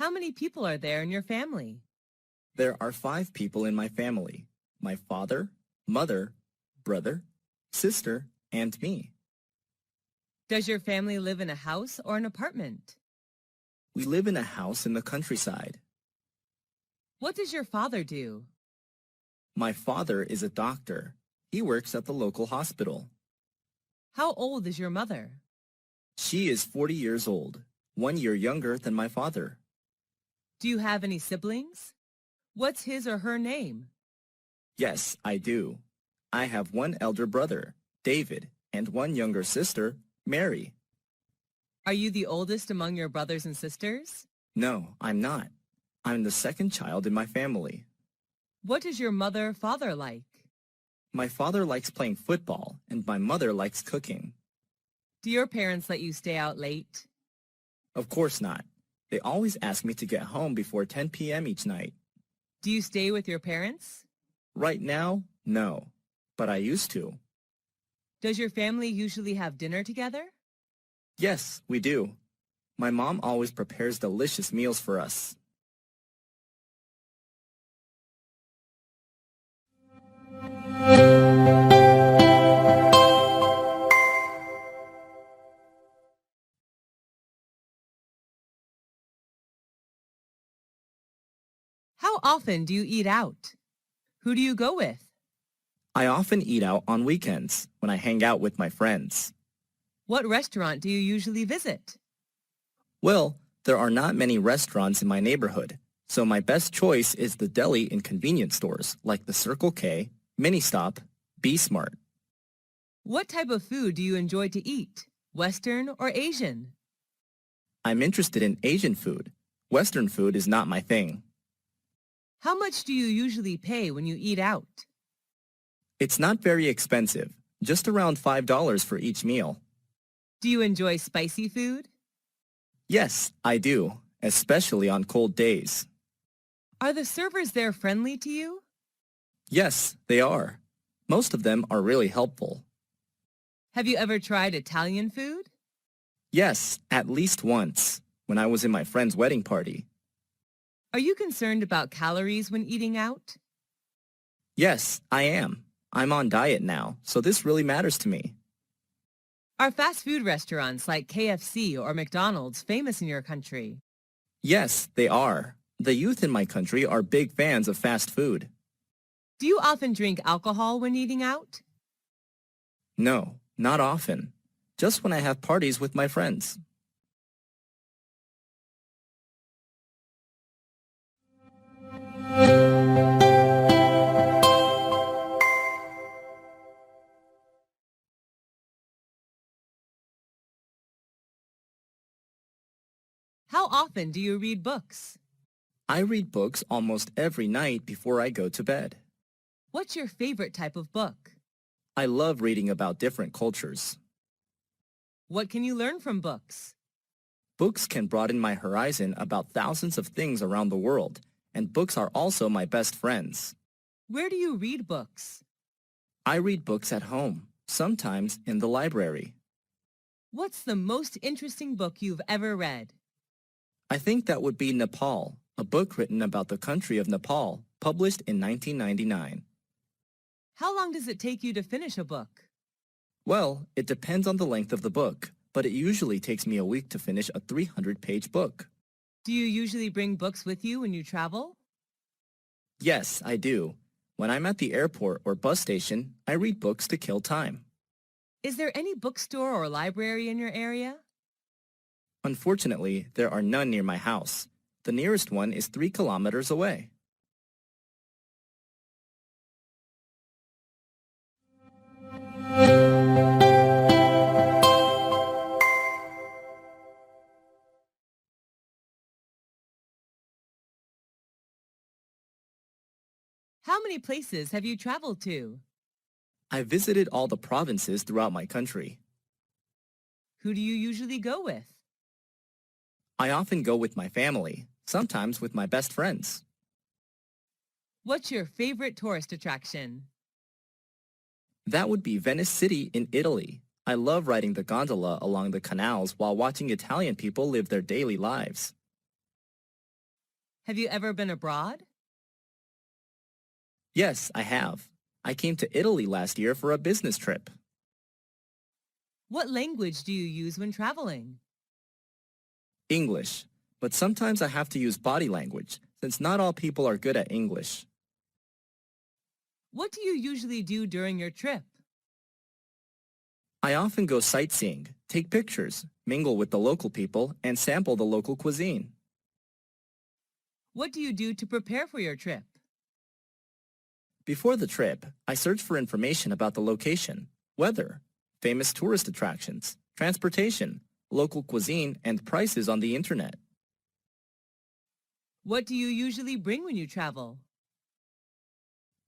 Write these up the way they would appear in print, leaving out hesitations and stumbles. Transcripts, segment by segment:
How many people are there in your family? There are 5 people in my family. My father, mother, brother, sister, and me. Does your family live in a house or an apartment? We live in a house in the countryside. What does your father do? My father is a doctor. He works at the local hospital. How old is your mother? She is 40 years old, 1 year younger than my father. Do you have any siblings? What's his or her name? Yes, I do. I have 1 elder brother, David, and 1 younger sister, Mary. Are you the oldest among your brothers and sisters? No, I'm not. I'm the 2nd child in my family. What is your mother-father like? My father likes playing football, and my mother likes cooking. Do your parents let you stay out late? Of course not. They always ask me to get home before 10 p.m. each night. Do you stay with your parents? Right now, no, but I used to. Does your family usually have dinner together? Yes, we do. My mom always prepares delicious meals for us. How often do you eat out? Who do you go with? I often eat out on weekends when I hang out with my friends. What restaurant do you usually visit? Well, there are not many restaurants in my neighborhood, so my best choice is the deli in convenience stores like the Circle K, Mini Stop, Be Smart. What type of food do you enjoy to eat? Western or Asian? I'm interested in Asian food. Western food is not my thing. How much do you usually pay when you eat out? It's not very expensive, just around $5 for each meal. Do you enjoy spicy food? Yes, I do, especially on cold days. Are the servers there friendly to you? Yes, they are. Most of them are really helpful. Have you ever tried Italian food? Yes, at least once, when I was in my friend's wedding party. Are you concerned about calories when eating out? Yes, I am. I'm on diet now, so this really matters to me. Are fast food restaurants like KFC or McDonald's famous in your country? Yes, they are. The youth in my country are big fans of fast food. Do you often drink alcohol when eating out? No, not often. Just when I have parties with my friends. How often do you read books? I read books almost every night before I go to bed. What's your favorite type of book? I love reading about different cultures. What can you learn from books? Books can broaden my horizon about thousands of things around the world, and books are also my best friends. Where do you read books? I read books at home, sometimes in the library. What's the most interesting book you've ever read? I think that would be Nepal, a book written about the country of Nepal, published in 1999. How long does it take you to finish a book? Well, it depends on the length of the book, but it usually takes me a week to finish a 300-page book. Do you usually bring books with you when you travel? Yes, I do. When I'm at the airport or bus station, I read books to kill time. Is there any bookstore or library in your area? Unfortunately, there are none near my house. The nearest one is 3 kilometers away. How many places have you traveled to? I visited all the provinces throughout my country. Who do you usually go with? I often go with my family, sometimes with my best friends. What's your favorite tourist attraction? That would be Venice City in Italy. I love riding the gondola along the canals while watching Italian people live their daily lives. Have you ever been abroad? Yes, I have. I came to Italy last year for a business trip. What language do you use when traveling? English, but sometimes I have to use body language since not all people are good at English. What do you usually do during your trip? I often go sightseeing, take pictures, mingle with the local people, and sample the local cuisine. What do you do to prepare for your trip? Before the trip, I search for information about the location, weather, famous tourist attractions, transportation, local cuisine, and prices on the internet. What do you usually bring when you travel?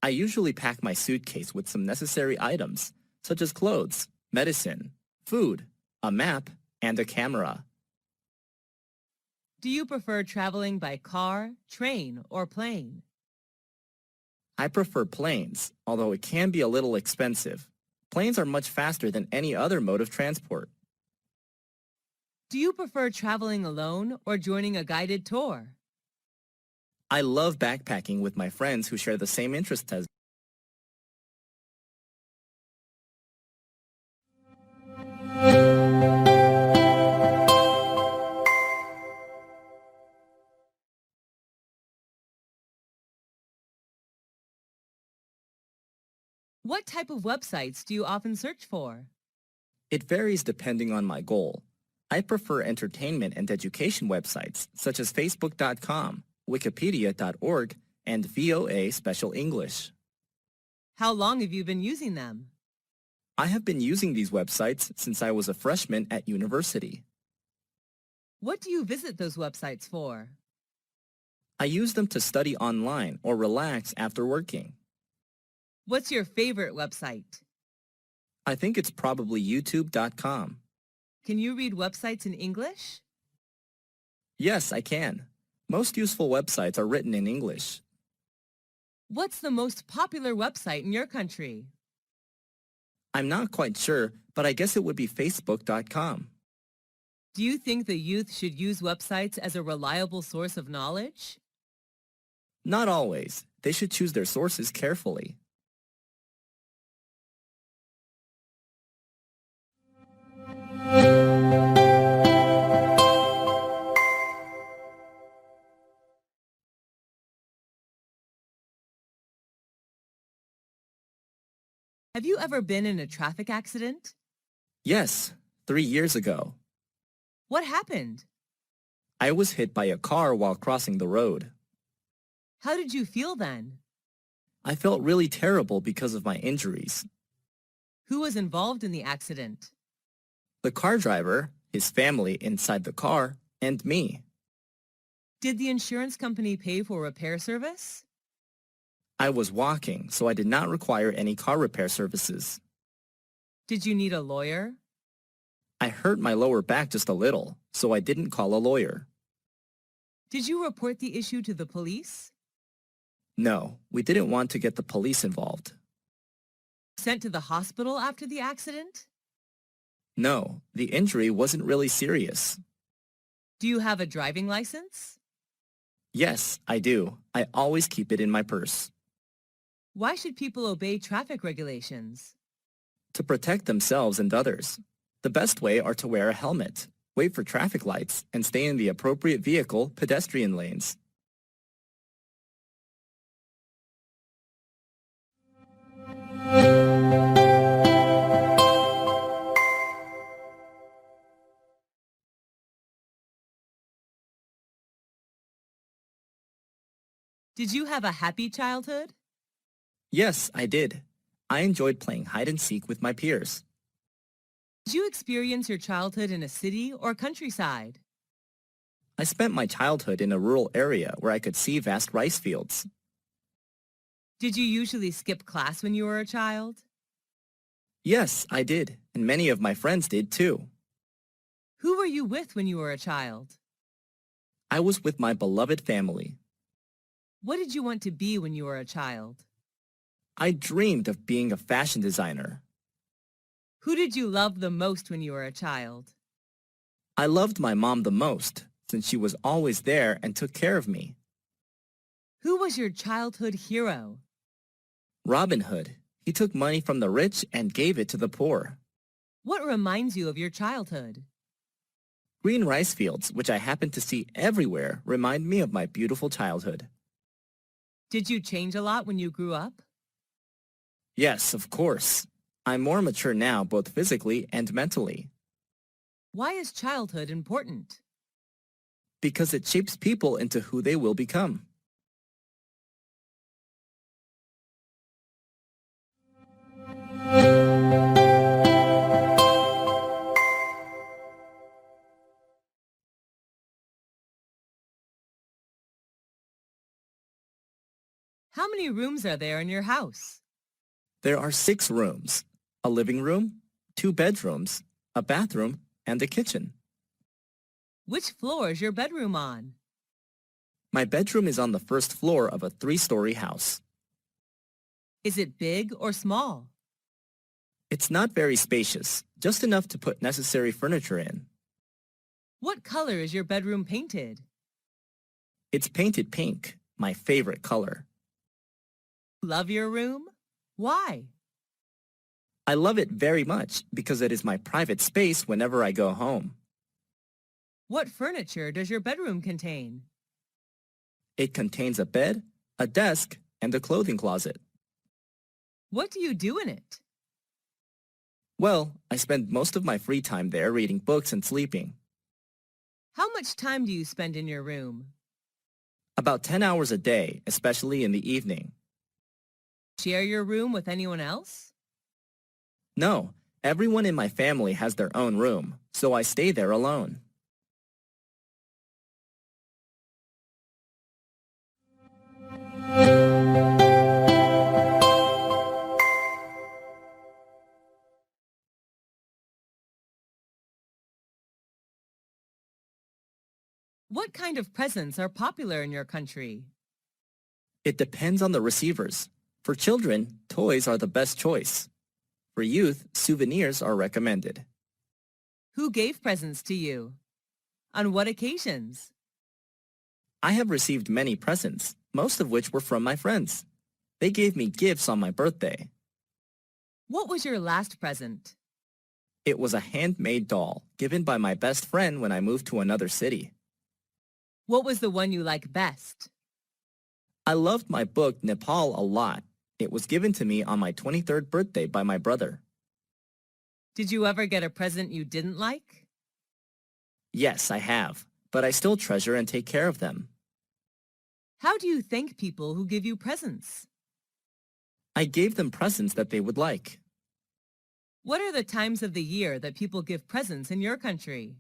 I usually pack my suitcase with some necessary items, such as clothes, medicine, food, a map, and a camera. Do you prefer traveling by car, train, or plane? I prefer planes, although it can be a little expensive. Planes are much faster than any other mode of transport. Do you prefer traveling alone or joining a guided tour? I love backpacking with my friends who share the same interests as me. What type of websites do you often search for? It varies depending on my goal. I prefer entertainment and education websites such as Facebook.com, Wikipedia.org, and VOA Special English. How long have you been using them? I have been using these websites since I was a freshman at university. What do you visit those websites for? I use them to study online or relax after working. What's your favorite website? I think it's probably YouTube.com. Can you read websites in English? Yes, I can. Most useful websites are written in English. What's the most popular website in your country? I'm not quite sure, but I guess it would be Facebook.com. Do you think the youth should use websites as a reliable source of knowledge? Not always. They should choose their sources carefully. Have you ever been in a traffic accident? Yes, 3 years ago. What happened? I was hit by a car while crossing the road. How did you feel then? I felt really terrible because of my injuries. Who was involved in the accident? The car driver, his family inside the car, and me. Did the insurance company pay for repair service? I was walking, so I did not require any car repair services. Did you need a lawyer? I hurt my lower back just a little, so I didn't call a lawyer. Did you report the issue to the police? No, we didn't want to get the police involved. Sent to the hospital after the accident? No, the injury wasn't really serious. Do you have a driving license? Yes, I do. I always keep it in my purse. Why should people obey traffic regulations? To protect themselves and others. The best way are to wear a helmet, wait for traffic lights, and stay in the appropriate vehicle pedestrian lanes. Did you have a happy childhood? Yes, I did. I enjoyed playing hide and seek with my peers. Did you experience your childhood in a city or countryside? I spent my childhood in a rural area where I could see vast rice fields. Did you usually skip class when you were a child? Yes, I did, and many of my friends did too. Who were you with when you were a child? I was with my beloved family. What did you want to be when you were a child? I dreamed of being a fashion designer. Who did you love the most when you were a child? I loved my mom the most, since she was always there and took care of me. Who was your childhood hero? Robin Hood. He took money from the rich and gave it to the poor. What reminds you of your childhood? Green rice fields, which I happen to see everywhere, remind me of my beautiful childhood. Did you change a lot when you grew up? Yes, of course. I'm more mature now, both physically and mentally. Why is childhood important? Because it shapes people into who they will become. How many rooms are there in your house? There are 6 rooms, a living room, 2 bedrooms, a bathroom, and a kitchen. Which floor is your bedroom on? My bedroom is on the first floor of a 3-story house. Is it big or small? It's not very spacious, just enough to put necessary furniture in. What color is your bedroom painted? It's painted pink, my favorite color. Love your room? Why? I love it very much because it is my private space whenever I go home. What furniture does your bedroom contain? It contains a bed, a desk, and a clothing closet. What do you do in it? Well, I spend most of my free time there reading books and sleeping. How much time do you spend in your room? About 10 hours a day, especially in the evening. Share your room with anyone else? No, everyone in my family has their own room, so I stay there alone. What kind of presents are popular in your country? It depends on the receivers. For children, toys are the best choice. For youth, souvenirs are recommended. Who gave presents to you? On what occasions? I have received many presents, most of which were from my friends. They gave me gifts on my birthday. What was your last present? It was a handmade doll given by my best friend when I moved to another city. What was the one you like best? I loved my book Nepal a lot. It was given to me on my 23rd birthday by my brother. Did you ever get a present you didn't like? Yes, I have, but I still treasure and take care of them. How do you thank people who give you presents? I gave them presents that they would like. What are the times of the year that people give presents in your country?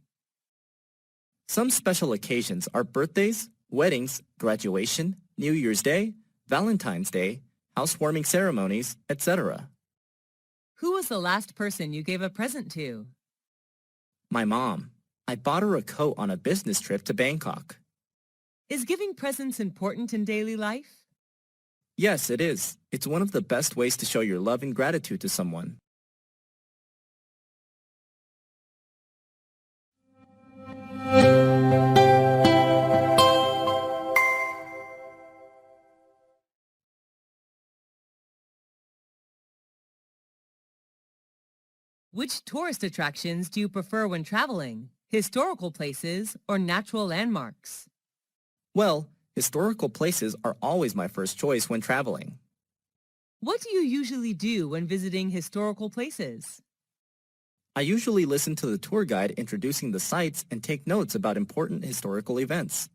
Some special occasions are birthdays, weddings, graduation, New Year's Day, Valentine's Day, housewarming ceremonies, etc. Who was the last person you gave a present to? My mom. I bought her a coat on a business trip to Bangkok. Is giving presents important in daily life? Yes, it is. It's one of the best ways to show your love and gratitude to someone. Which tourist attractions do you prefer when traveling? Historical places or natural landmarks? Well, historical places are always my first choice when traveling. What do you usually do when visiting historical places? I usually listen to the tour guide introducing the sites and take notes about important historical events.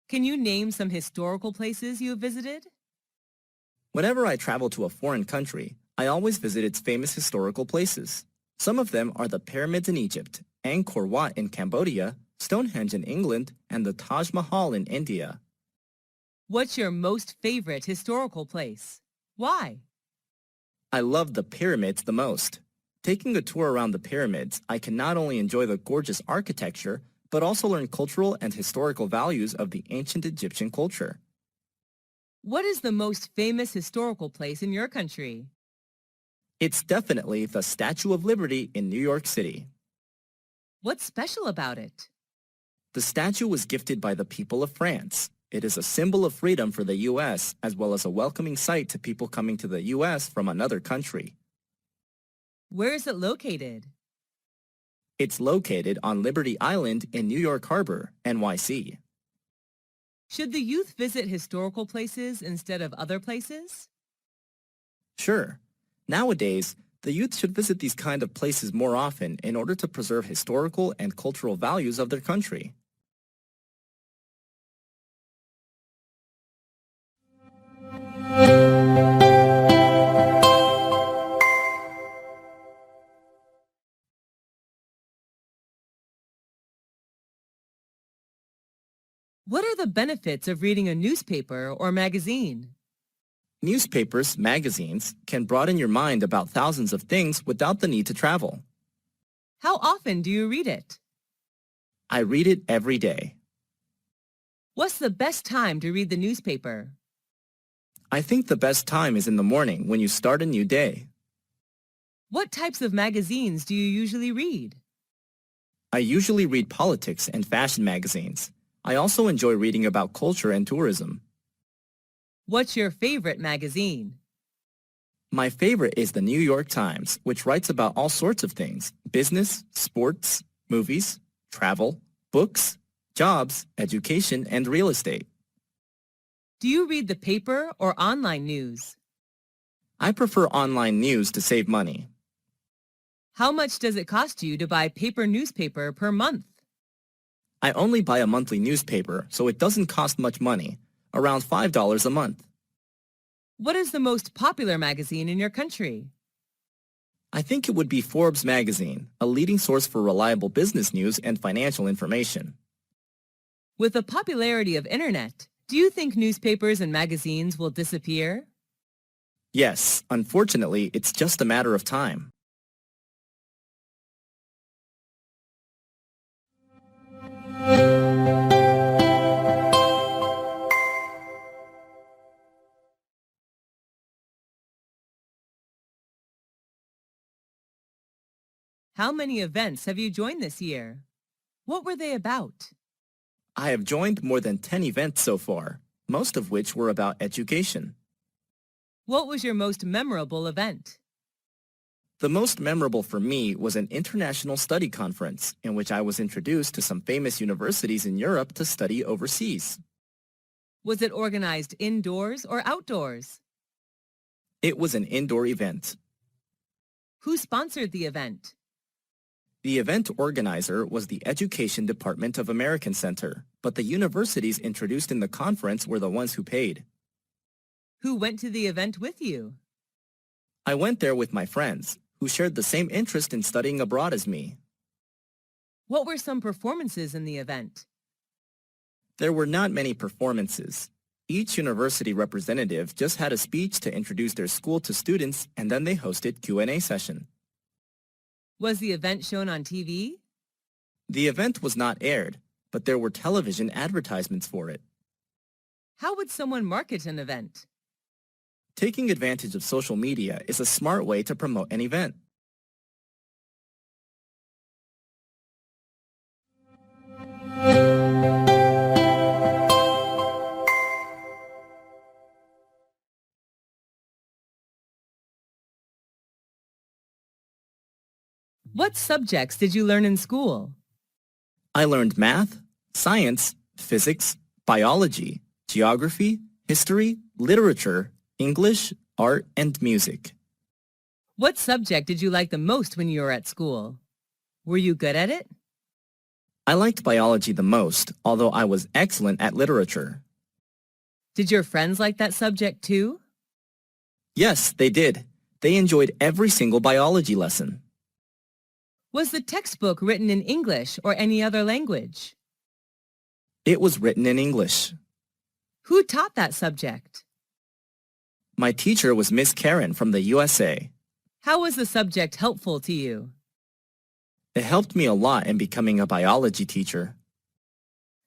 Can you name some historical places you have visited? Whenever I travel to a foreign country, I always visit its famous historical places. Some of them are the pyramids in Egypt, Angkor Wat in Cambodia, Stonehenge in England, and the Taj Mahal in India. What's your most favorite historical place? Why? I love the pyramids the most. Taking a tour around the pyramids, I can not only enjoy the gorgeous architecture, but also learn cultural and historical values of the ancient Egyptian culture. What is the most famous historical place in your country? It's definitely the Statue of Liberty in New York City. What's special about it? The statue was gifted by the people of France. It is a symbol of freedom for the U.S. as well as a welcoming sight to people coming to the U.S. from another country. Where is it located? It's located on Liberty Island in New York Harbor, NYC. Should the youth visit historical places instead of other places? Sure. Nowadays, the youth should visit these kind of places more often in order to preserve historical and cultural values of their country. What are the benefits of reading a newspaper or magazine? Newspapers, magazines, can broaden your mind about thousands of things without the need to travel. How often do you read it? I read it every day. What's the best time to read the newspaper? I think the best time is in the morning when you start a new day. What types of magazines do you usually read? I usually read politics and fashion magazines. I also enjoy reading about culture and tourism. What's your favorite magazine? My favorite is the New York Times, which writes about all sorts of things: business, sports, movies, travel, books, jobs, education, and real estate. Do you read the paper or online news? I prefer online news to save money. How much does it cost you to buy paper newspaper per month? I only buy a monthly newspaper, so it doesn't cost much money, around $5 a month. What is the most popular magazine in your country? I think it would be Forbes magazine, a leading source for reliable business news and financial information. With the popularity of internet, do you think newspapers and magazines will disappear? Yes, unfortunately, it's just a matter of time. How many events have you joined this year? What were they about? I have joined more than 10 events so far, most of which were about education. What was your most memorable event? The most memorable for me was an international study conference in which I was introduced to some famous universities in Europe to study overseas. Was it organized indoors or outdoors? It was an indoor event. Who sponsored the event? The event organizer was the Education Department of American Center, but the universities introduced in the conference were the ones who paid. Who went to the event with you? I went there with my friends, who shared the same interest in studying abroad as me. What were some performances in the event? There were not many performances. Each university representative just had a speech to introduce their school to students, and then they hosted Q&A session. Was the event shown on TV? The event was not aired, but there were television advertisements for it. How would someone market an event? Taking advantage of social media is a smart way to promote an event. What subjects did you learn in school? I learned math, science, physics, biology, geography, history, literature, English, art, and music. What subject did you like the most when you were at school? Were you good at it? I liked biology the most, although I was excellent at literature. Did your friends like that subject too? Yes, they did. They enjoyed every single biology lesson. Was the textbook written in English or any other language? It was written in English. Who taught that subject? My teacher was Miss Karen from the USA. How was the subject helpful to you? It helped me a lot in becoming a biology teacher.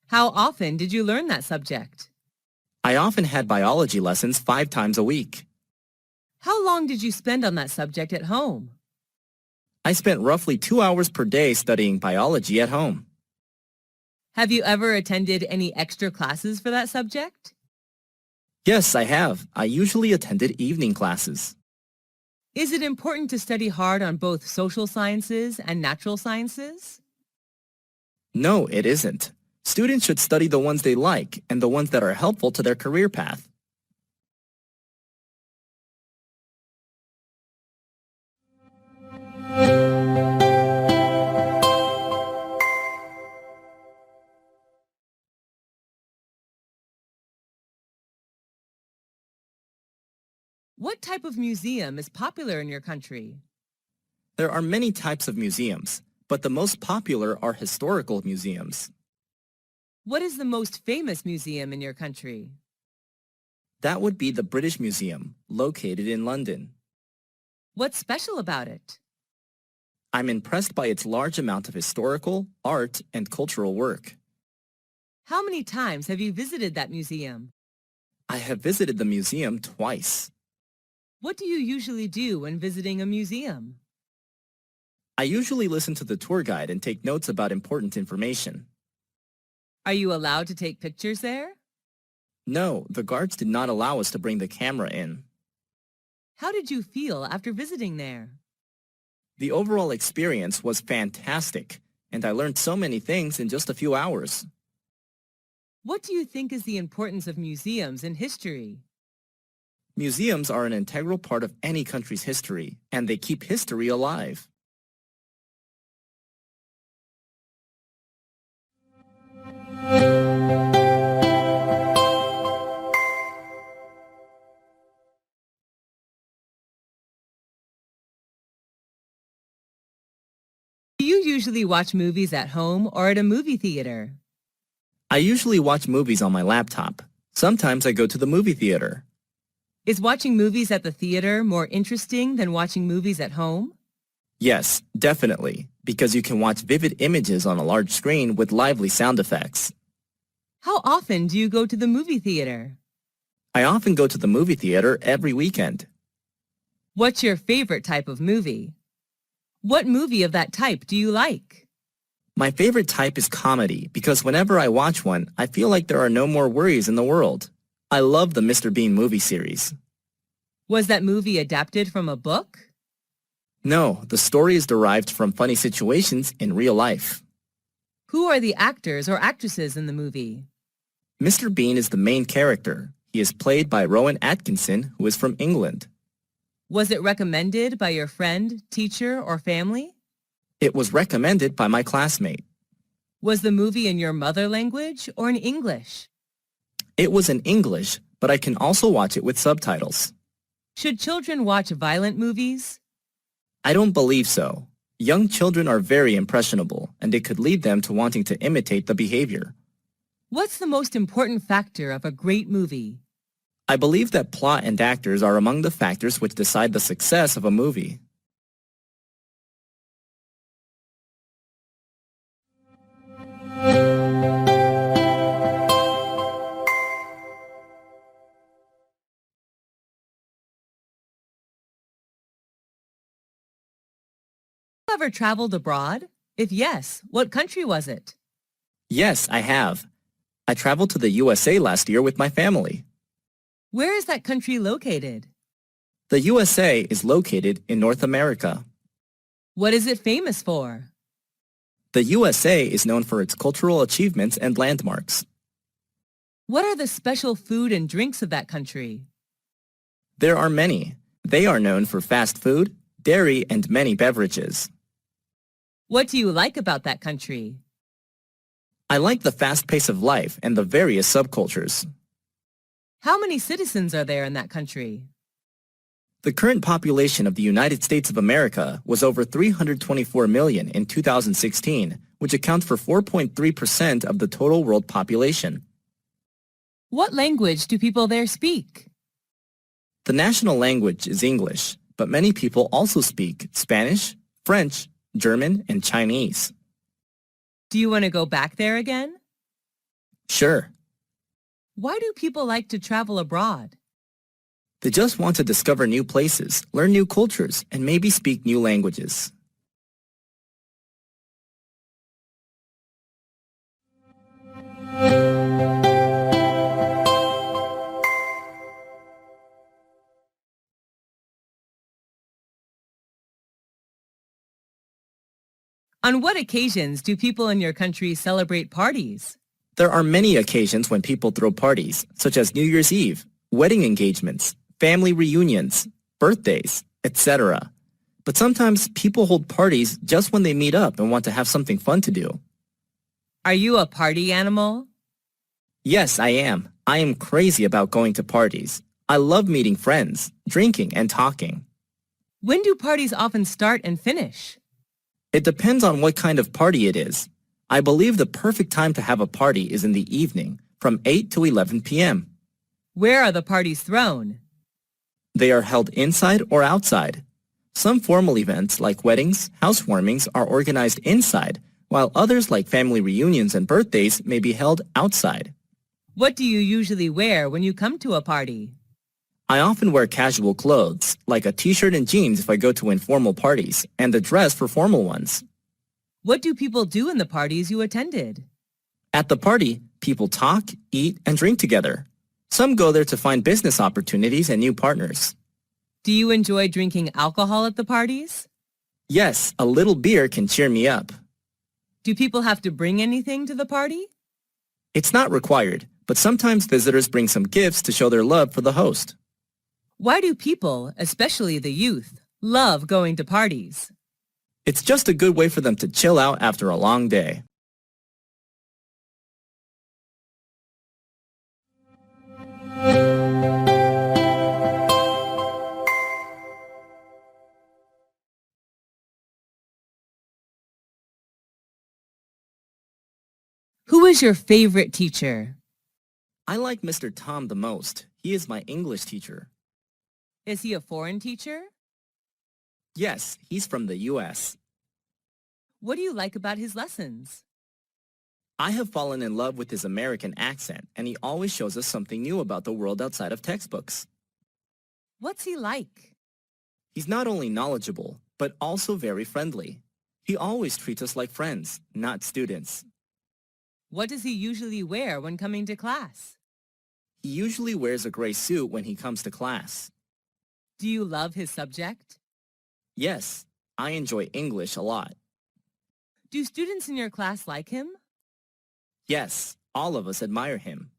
How often did you learn that subject? I often had biology lessons 5 times a week. How long did you spend on that subject at home? I spent roughly 2 hours per day studying biology at home. Have you ever attended any extra classes for that subject? Yes, I have. I usually attended evening classes. Is it important to study hard on both social sciences and natural sciences? No, it isn't. Students should study the ones they like and the ones that are helpful to their career path. What type of museum is popular in your country? There are many types of museums, but the most popular are historical museums. What is the most famous museum in your country? That would be the British Museum, located in London. What's special about it? I'm impressed by its large amount of historical, art, and cultural work. How many times have you visited that museum? I have visited the museum twice. What do you usually do when visiting a museum? I usually listen to the tour guide and take notes about important information. Are you allowed to take pictures there? No, the guards did not allow us to bring the camera in. How did you feel after visiting there? The overall experience was fantastic, and I learned so many things in just a few hours. What do you think is the importance of museums in history? Museums are an integral part of any country's history, and they keep history alive. Do you usually watch movies at home or at a movie theater? I usually watch movies on my laptop. Sometimes I go to the movie theater. Is watching movies at the theater more interesting than watching movies at home? Yes, definitely, because you can watch vivid images on a large screen with lively sound effects. How often do you go to the movie theater? I often go to the movie theater every weekend. What's your favorite type of movie? What movie of that type do you like? My favorite type is comedy because whenever I watch one, I feel like there are no more worries in the world. I love the Mr. Bean movie series. Was that movie adapted from a book? No, the story is derived from funny situations in real life. Who are the actors or actresses in the movie? Mr. Bean is the main character. He is played by Rowan Atkinson, who is from England. Was it recommended by your friend, teacher, or family? It was recommended by my classmate. Was the movie in your mother language or in English? It was in English, but I can also watch it with subtitles. Should children watch violent movies? I don't believe so. Young children are very impressionable, and it could lead them to wanting to imitate the behavior. What's the most important factor of a great movie? I believe that plot and actors are among the factors which decide the success of a movie. Have you ever traveled abroad? If yes, what country was it? Yes, I have. I traveled to the USA last year with my family. Where is that country located? The USA is located in North America. What is it famous for? The USA is known for its cultural achievements and landmarks. What are the special food and drinks of that country? There are many. They are known for fast food, dairy, and many beverages. What do you like about that country? I like the fast pace of life and the various subcultures. How many citizens are there in that country? The current population of the United States of America was over 324 million in 2016, which accounts for 4.3% of the total world population. What language do people there speak? The national language is English, but many people also speak Spanish, French, German, and Chinese. Do you want to go back there again? Sure. Why do people like to travel abroad? They just want to discover new places, learn new cultures, and maybe speak new languages. On what occasions do people in your country celebrate parties? There are many occasions when people throw parties, such as New Year's Eve, wedding engagements, family reunions, birthdays, etc. But sometimes people hold parties just when they meet up and want to have something fun to do. Are you a party animal? Yes, I am. I am crazy about going to parties. I love meeting friends, drinking, and talking. When do parties often start and finish? It depends on what kind of party it is. I believe the perfect time to have a party is in the evening, from 8 to 11 p.m. Where are the parties thrown? They are held inside or outside. Some formal events like weddings, housewarmings are organized inside, while others like family reunions and birthdays may be held outside. What do you usually wear when you come to a party? I often wear casual clothes, like a t-shirt and jeans if I go to informal parties, and a dress for formal ones. What do people do in the parties you attended? At the party, people talk, eat, and drink together. Some go there to find business opportunities and new partners. Do you enjoy drinking alcohol at the parties? Yes, a little beer can cheer me up. Do people have to bring anything to the party? It's not required, but sometimes visitors bring some gifts to show their love for the host. Why do people, especially the youth, love going to parties? It's just a good way for them to chill out after a long day. Who is your favorite teacher? I like Mr. Tom the most. He is my English teacher. Is he a foreign teacher? Yes, he's from the U.S. What do you like about his lessons? I have fallen in love with his American accent, and he always shows us something new about the world outside of textbooks. What's he like? He's not only knowledgeable, but also very friendly. He always treats us like friends, not students. What does he usually wear when coming to class? He usually wears a gray suit when he comes to class. Do you love his subject? Yes, I enjoy English a lot. Do students in your class like him? Yes, all of us admire him.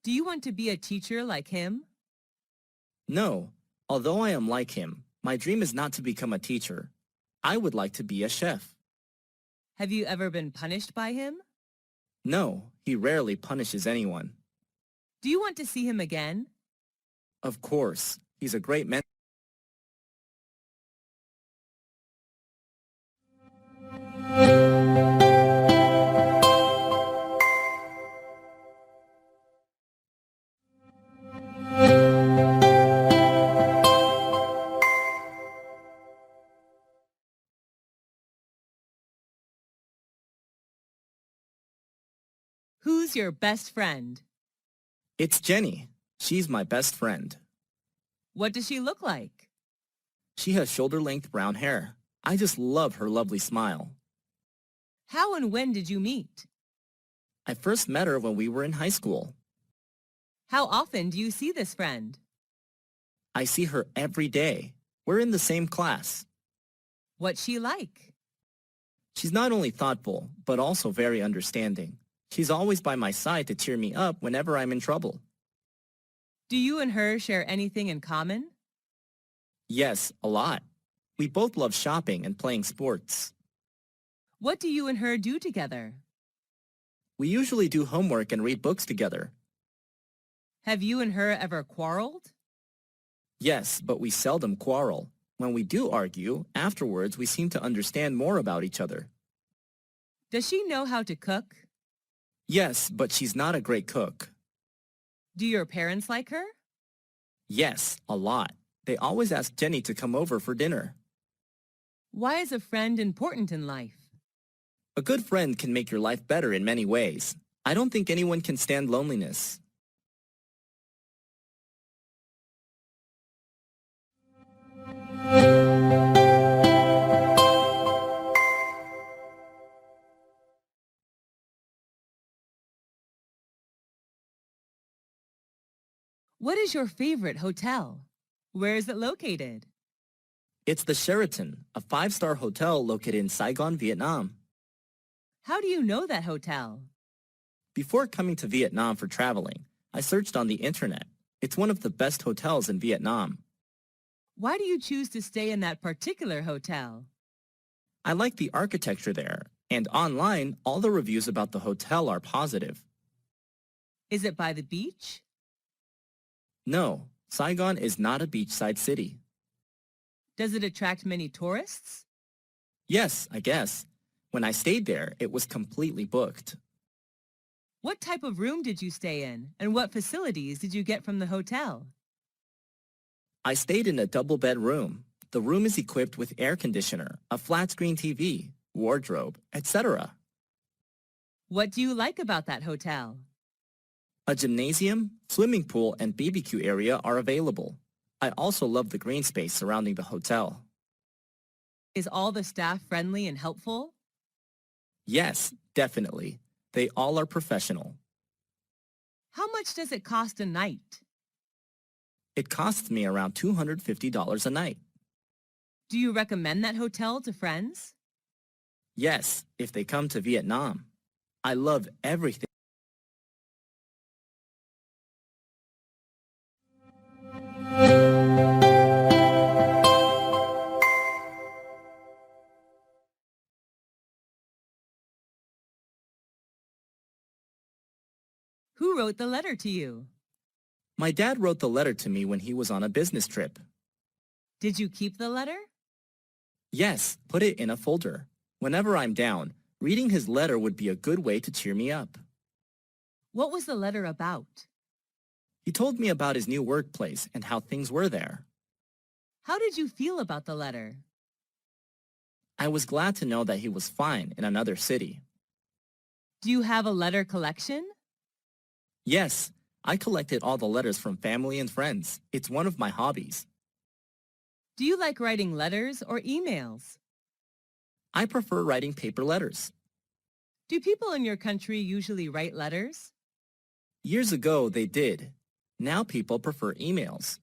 Do you want to be a teacher like him? No, although I am like him, my dream is not to become a teacher. I would like to be a chef. Have you ever been punished by him? No, he rarely punishes anyone. Do you want to see him again? Of course, he's a great mentor. Who's your best friend? It's Jenny. She's my best friend. What does she look like? She has shoulder-length brown hair. I just love her lovely smile. How and when did you meet? I first met her when we were in high school. How often do you see this friend? I see her every day. We're in the same class. What's she like? She's not only thoughtful, but also very understanding. She's always by my side to cheer me up whenever I'm in trouble. Do you and her share anything in common? Yes, a lot. We both love shopping and playing sports. What do you and her do together? We usually do homework and read books together. Have you and her ever quarreled? Yes, but we seldom quarrel. When we do argue, afterwards we seem to understand more about each other. Does she know how to cook? Yes, but she's not a great cook. Do your parents like her? Yes, a lot. They always ask Jenny to come over for dinner. Why is a friend important in life? A good friend can make your life better in many ways. I don't think anyone can stand loneliness. What is your favorite hotel? Where is it located? It's the Sheraton, a 5-star hotel located in Saigon, Vietnam. How do you know that hotel? Before coming to Vietnam for traveling, I searched on the internet. It's one of the best hotels in Vietnam. Why do you choose to stay in that particular hotel? I like the architecture there, and online, all the reviews about the hotel are positive. Is it by the beach? No, Saigon is not a beachside city. Does it attract many tourists? Yes, I guess. When I stayed there, it was completely booked. What type of room did you stay in, and what facilities did you get from the hotel? I stayed in a double-bed room. The room is equipped with air conditioner, a flat-screen TV, wardrobe, etc. What do you like about that hotel? A gymnasium, swimming pool, and BBQ area are available. I also love the green space surrounding the hotel. Is all the staff friendly and helpful? Yes, definitely. They all are professional. How much does it cost a night? It costs me around $250 a night. Do you recommend that hotel to friends? Yes, if they come to Vietnam. I love everything. Who wrote the letter to you? My dad wrote the letter to me when he was on a business trip. Did you keep the letter? Yes, put it in a folder. Whenever I'm down, reading his letter would be a good way to cheer me up. What was the letter about? He told me about his new workplace and how things were there. How did you feel about the letter? I was glad to know that he was fine in another city. Do you have a letter collection? Yes, I collected all the letters from family and friends. It's one of my hobbies. Do you like writing letters or emails? I prefer writing paper letters. Do people in your country usually write letters? Years ago, they did. Now people prefer emails.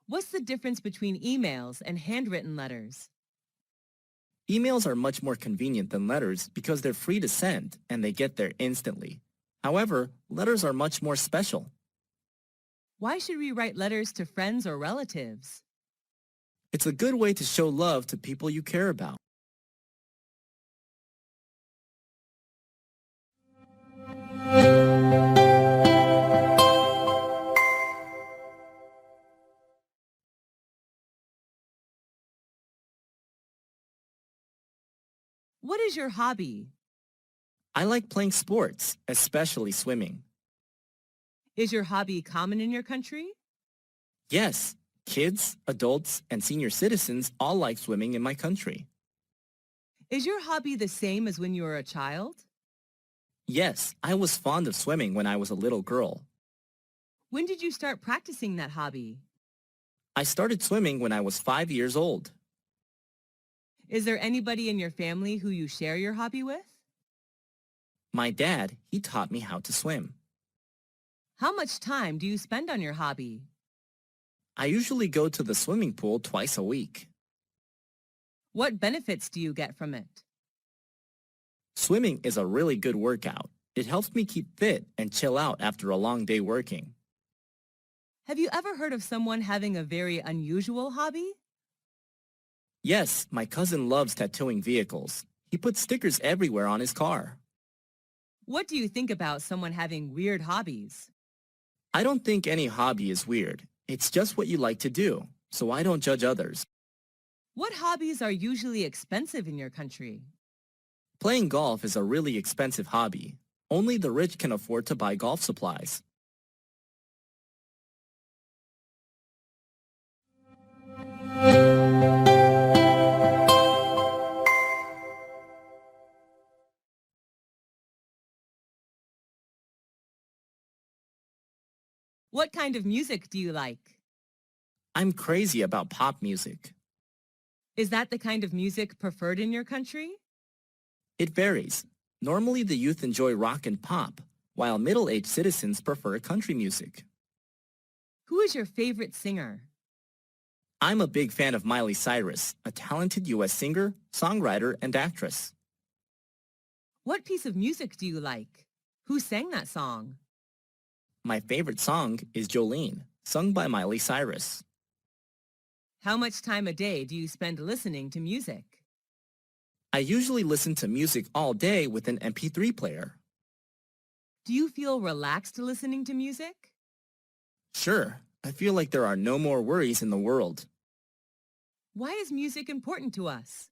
What's the difference between emails and handwritten letters? Emails are much more convenient than letters because they're free to send and they get there instantly. However, letters are much more special. Why should we write letters to friends or relatives? It's a good way to show love to people you care about. What is your hobby? I like playing sports, especially swimming. Is your hobby common in your country? Yes, kids, adults, and senior citizens all like swimming in my country. Is your hobby the same as when you were a child? Yes, I was fond of swimming when I was a little girl. When did you start practicing that hobby? I started swimming when I was 5 years old. Is there anybody in your family who you share your hobby with? My dad, he taught me how to swim. How much time do you spend on your hobby? I usually go to the swimming pool twice a week. What benefits do you get from it? Swimming is a really good workout. It helps me keep fit and chill out after a long day working. Have you ever heard of someone having a very unusual hobby? Yes, my cousin loves tattooing vehicles. He puts stickers everywhere on his car. What do you think about someone having weird hobbies? I don't think any hobby is weird. It's just what you like to do, so I don't judge others. What hobbies are usually expensive in your country? Playing golf is a really expensive hobby. Only the rich can afford to buy golf supplies. What kind of music do you like? I'm crazy about pop music. Is that the kind of music preferred in your country? It varies. Normally the youth enjoy rock and pop, while middle-aged citizens prefer country music. Who is your favorite singer? I'm a big fan of Miley Cyrus, a talented U.S. singer, songwriter, and actress. What piece of music do you like? Who sang that song? My favorite song is Jolene, sung by Miley Cyrus. How much time a day do you spend listening to music? I usually listen to music all day with an MP3 player. Do you feel relaxed listening to music? Sure, I feel like there are no more worries in the world. Why is music important to us?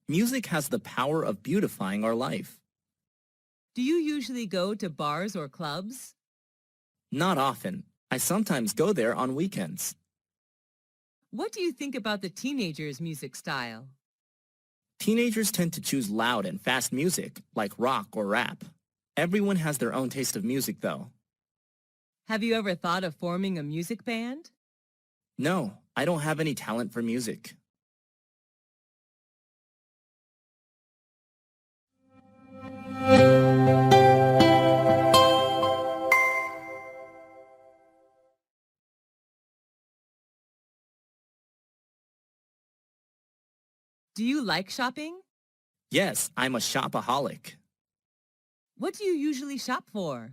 Music has the power of beautifying our life. Do you usually go to bars or clubs? Not often. I sometimes go there on weekends. What do you think about the teenagers' music style? Teenagers tend to choose loud and fast music, like rock or rap. Everyone has their own taste of music, though. Have you ever thought of forming a music band? No, I don't have any talent for music. Do you like shopping? Yes, I'm a shopaholic. What do you usually shop for?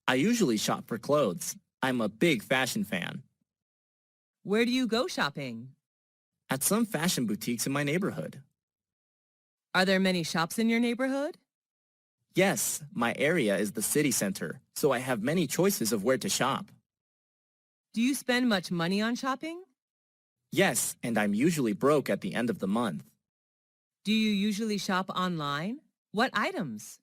I usually shop for clothes. I'm a big fashion fan. Where do you go shopping? At some fashion boutiques in my neighborhood. Are there many shops in your neighborhood? Yes, my area is the city center, so I have many choices of where to shop. Do you spend much money on shopping? Yes, and I'm usually broke at the end of the month. Do you usually shop online? What items?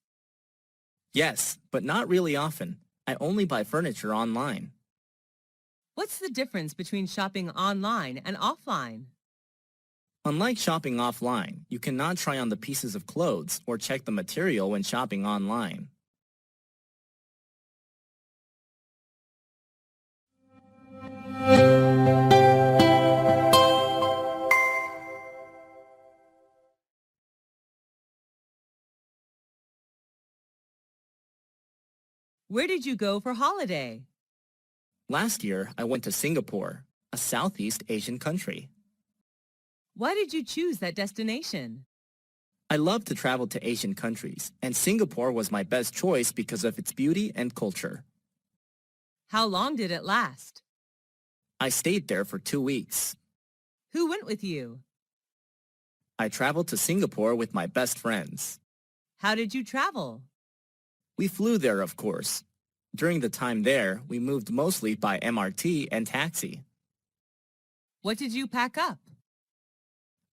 Yes, but not really often. I only buy furniture online. What's the difference between shopping online and offline? Unlike shopping offline, you cannot try on the pieces of clothes or check the material when shopping online. Where did you go for holiday? Last year, I went to Singapore, a Southeast Asian country. Why did you choose that destination? I love to travel to Asian countries, and Singapore was my best choice because of its beauty and culture. How long did it last? I stayed there for 2 weeks. Who went with you? I traveled to Singapore with my best friends. How did you travel? We flew there, of course. During the time there, we moved mostly by MRT and taxi. What did you pack up?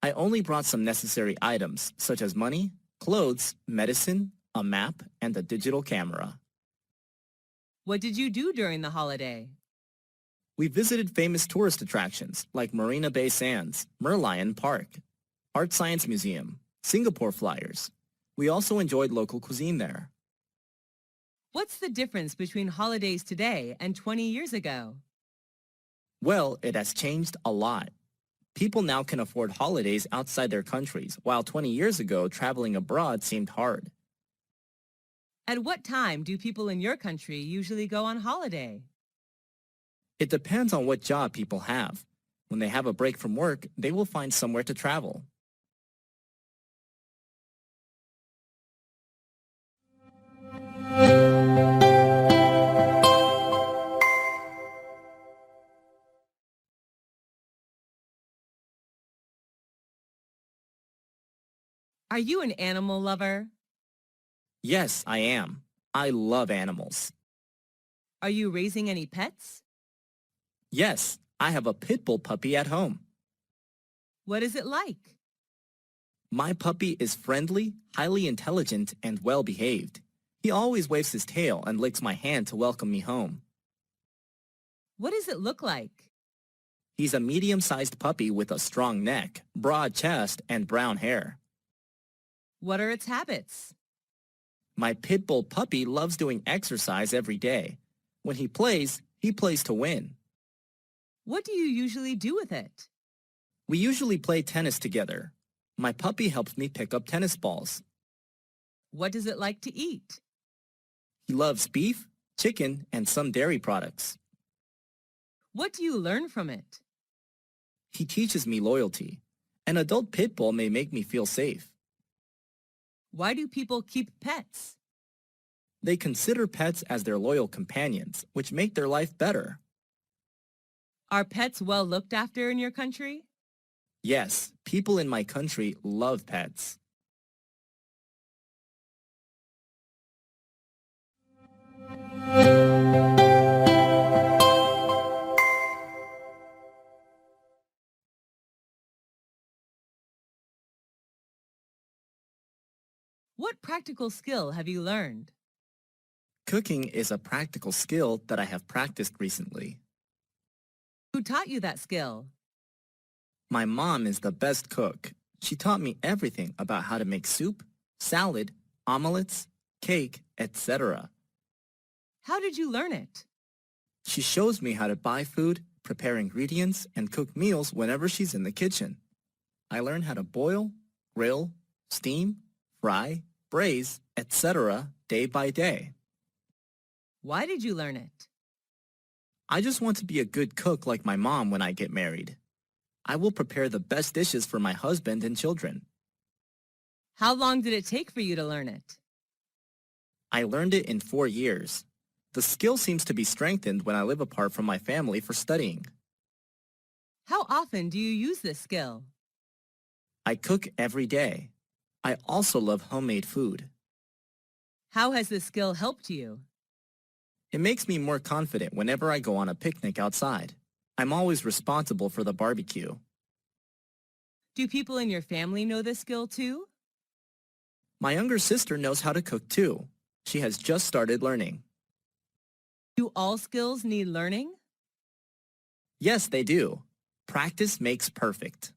I only brought some necessary items, such as money, clothes, medicine, a map, and a digital camera. What did you do during the holiday? We visited famous tourist attractions like Marina Bay Sands, Merlion Park, Art Science Museum, Singapore Flyers. We also enjoyed local cuisine there. What's the difference between holidays today and 20 years ago? Well, it has changed a lot. People now can afford holidays outside their countries, while 20 years ago, traveling abroad seemed hard. At what time do people in your country usually go on holiday? It depends on what job people have. When they have a break from work, they will find somewhere to travel. Are you an animal lover? Yes, I am. I love animals. Are you raising any pets? Yes, I have a pit bull puppy at home. What is it like? My puppy is friendly, highly intelligent, and well-behaved. He always waves his tail and licks my hand to welcome me home. What does it look like? He's a medium-sized puppy with a strong neck, broad chest, and brown hair. What are its habits? My pit bull puppy loves doing exercise every day. When he plays to win. What do you usually do with it? We usually play tennis together. My puppy helps me pick up tennis balls. What does it like to eat? He loves beef, chicken, and some dairy products. What do you learn from it? He teaches me loyalty. An adult pit bull may make me feel safe. Why do people keep pets? They consider pets as their loyal companions, which make their life better. Are pets well looked after in your country? Yes, people in my country love pets. What practical skill have you learned? Cooking is a practical skill that I have practiced recently. Who taught you that skill? My mom is the best cook. She taught me everything about how to make soup, salad, omelets, cake, etc. How did you learn it? She shows me how to buy food, prepare ingredients, and cook meals whenever she's in the kitchen. I learn how to boil, grill, steam, fry, braise, etc. day by day. Why did you learn it? I just want to be a good cook like my mom when I get married. I will prepare the best dishes for my husband and children. How long did it take for you to learn it? I learned it in 4 years. The skill seems to be strengthened when I live apart from my family for studying. How often do you use this skill? I cook every day. I also love homemade food. How has this skill helped you? It makes me more confident whenever I go on a picnic outside. I'm always responsible for the barbecue. Do people in your family know this skill too? My younger sister knows how to cook too. She has just started learning. Do all skills need learning? Yes, they do. Practice makes perfect.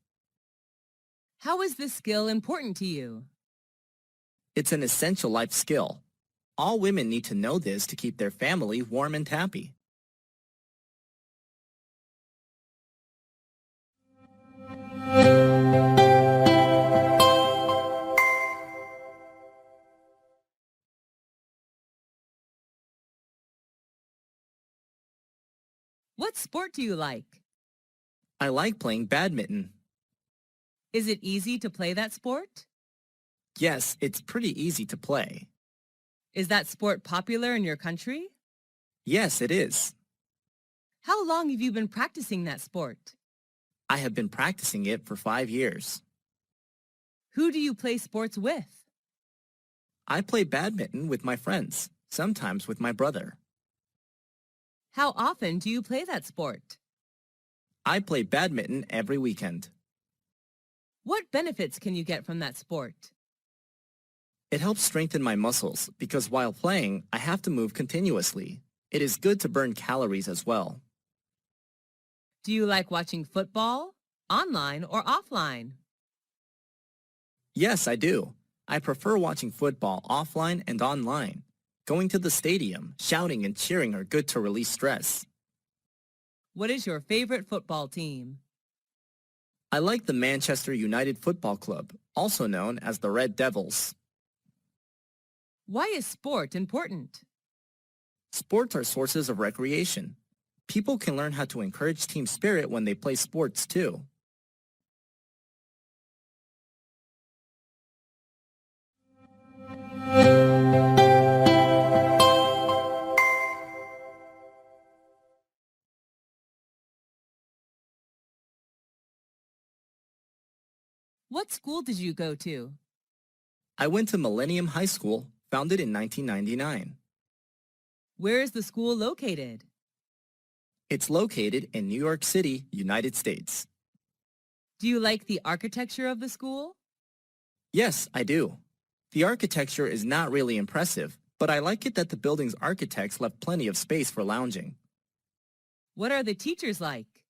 How is this skill important to you? It's an essential life skill. All women need to know this to keep their family warm and happy. What sport do you like? I like playing badminton. Is it easy to play that sport? Yes, it's pretty easy to play. Is that sport popular in your country? Yes, it is. How long have you been practicing that sport? I have been practicing it for 5 years. Who do you play sports with? I play badminton with my friends, sometimes with my brother. How often do you play that sport? I play badminton every weekend. What benefits can you get from that sport? It helps strengthen my muscles because while playing, I have to move continuously. It is good to burn calories as well. Do you like watching football, online or offline? Yes, I do. I prefer watching football offline and online. Going to the stadium, shouting and cheering are good to release stress. What is your favorite football team? I like the Manchester United Football Club, also known as the Red Devils. Why is sport important? Sports are sources of recreation. People can learn how to encourage team spirit when they play sports too. What school did you go to? I went to Millennium High School, founded in 1999. Where is the school located? It's located in New York City, United States. Do you like the architecture of the school? Yes, I do. The architecture is not really impressive, but I like it that the building's architects left plenty of space for lounging. What are the teachers like?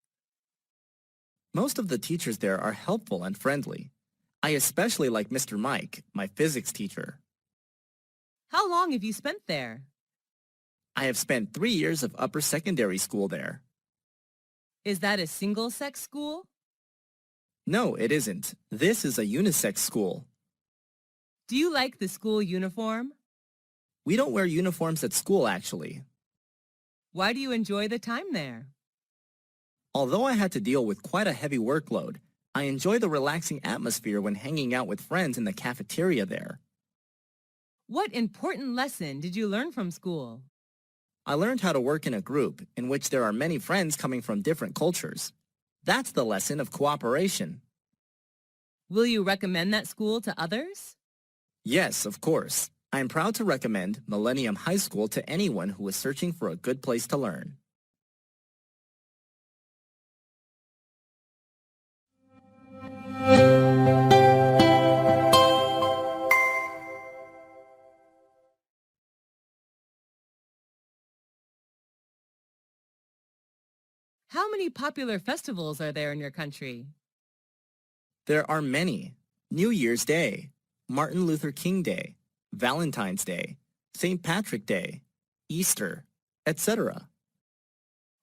Most of the teachers there are helpful and friendly. I especially like Mr. Mike, my physics teacher. How long have you spent there? I have spent 3 years of upper secondary school there. Is that a single-sex school? No, it isn't. This is a unisex school. Do you like the school uniform? We don't wear uniforms at school, actually. Why do you enjoy the time there? Although I had to deal with quite a heavy workload, I enjoy the relaxing atmosphere when hanging out with friends in the cafeteria there. What important lesson did you learn from school? I learned how to work in a group in which there are many friends coming from different cultures. That's the lesson of cooperation. Will you recommend that school to others? Yes, of course. I am proud to recommend Millennium High School to anyone who is searching for a good place to learn. How many popular festivals are there in your country? There are many. New Year's Day, Martin Luther King Day, Valentine's Day, St. Patrick Day, Easter, etc.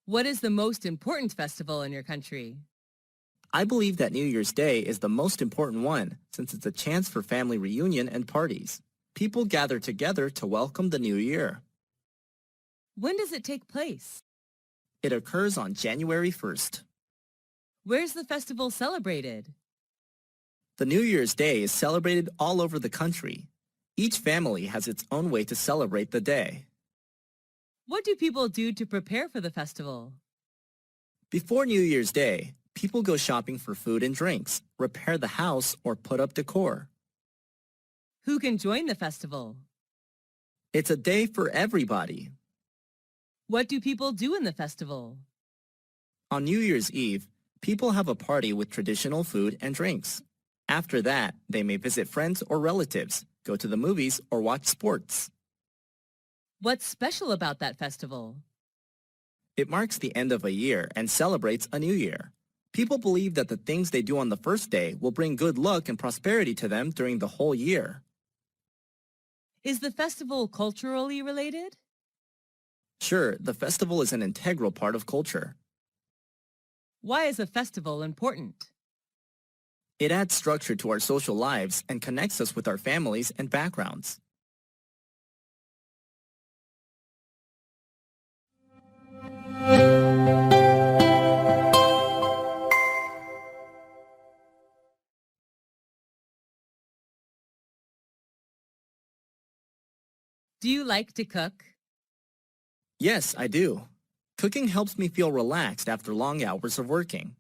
What is the most important festival in your country? I believe that New Year's Day is the most important one since it's a chance for family reunion and parties. People gather together to welcome the new year. When does it take place? It occurs on January 1st. Where's the festival celebrated? The New Year's Day is celebrated all over the country. Each family has its own way to celebrate the day. What do people do to prepare for the festival? Before New Year's Day, people go shopping for food and drinks, repair the house, or put up decor. Who can join the festival? It's a day for everybody. What do people do in the festival? On New Year's Eve, people have a party with traditional food and drinks. After that, they may visit friends or relatives, go to the movies, or watch sports. What's special about that festival? It marks the end of a year and celebrates a new year. People believe that the things they do on the first day will bring good luck and prosperity to them during the whole year. Is the festival culturally related? Sure, the festival is an integral part of culture. Why is a festival important? It adds structure to our social lives and connects us with our families and backgrounds. Do you like to cook? Yes, I do. Cooking helps me feel relaxed after long hours of working.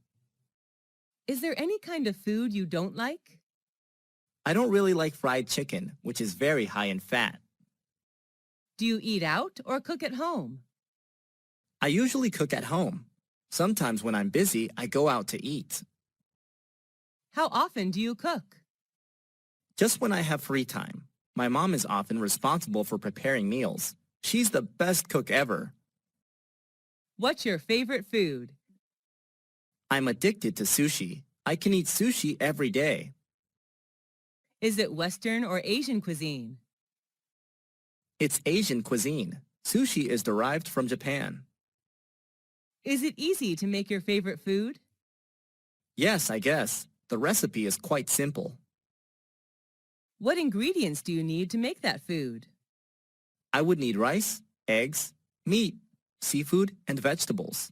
Is there any kind of food you don't like? I don't really like fried chicken, which is very high in fat. Do you eat out or cook at home? I usually cook at home. Sometimes when I'm busy, I go out to eat. How often do you cook? Just when I have free time. My mom is often responsible for preparing meals. She's the best cook ever. What's your favorite food? I'm addicted to sushi. I can eat sushi every day. Is it Western or Asian cuisine? It's Asian cuisine. Sushi is derived from Japan. Is it easy to make your favorite food? Yes, I guess. The recipe is quite simple. What ingredients do you need to make that food? I would need rice, eggs, meat, seafood, and vegetables.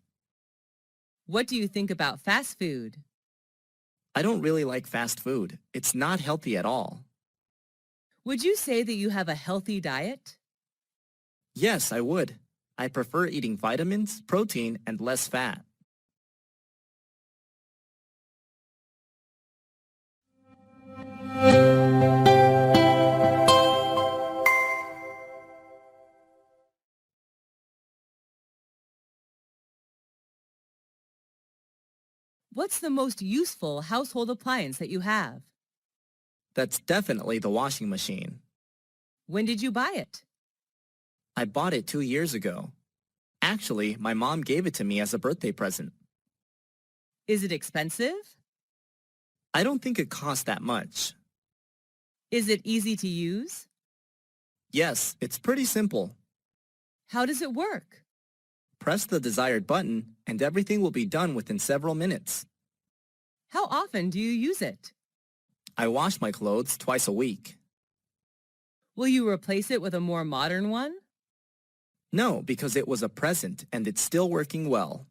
What do you think about fast food? I don't really like fast food. It's not healthy at all. Would you say that you have a healthy diet? Yes, I would. I prefer eating vitamins, protein, and less fat. What's the most useful household appliance that you have? That's definitely the washing machine. When did you buy it? I bought it 2 years ago. Actually, my mom gave it to me as a birthday present. Is it expensive? I don't think it costs that much. Is it easy to use? Yes, it's pretty simple. How does it work? Press the desired button and everything will be done within several minutes. How often do you use it? I wash my clothes twice a week. Will you replace it with a more modern one? No, because it was a present and it's still working well.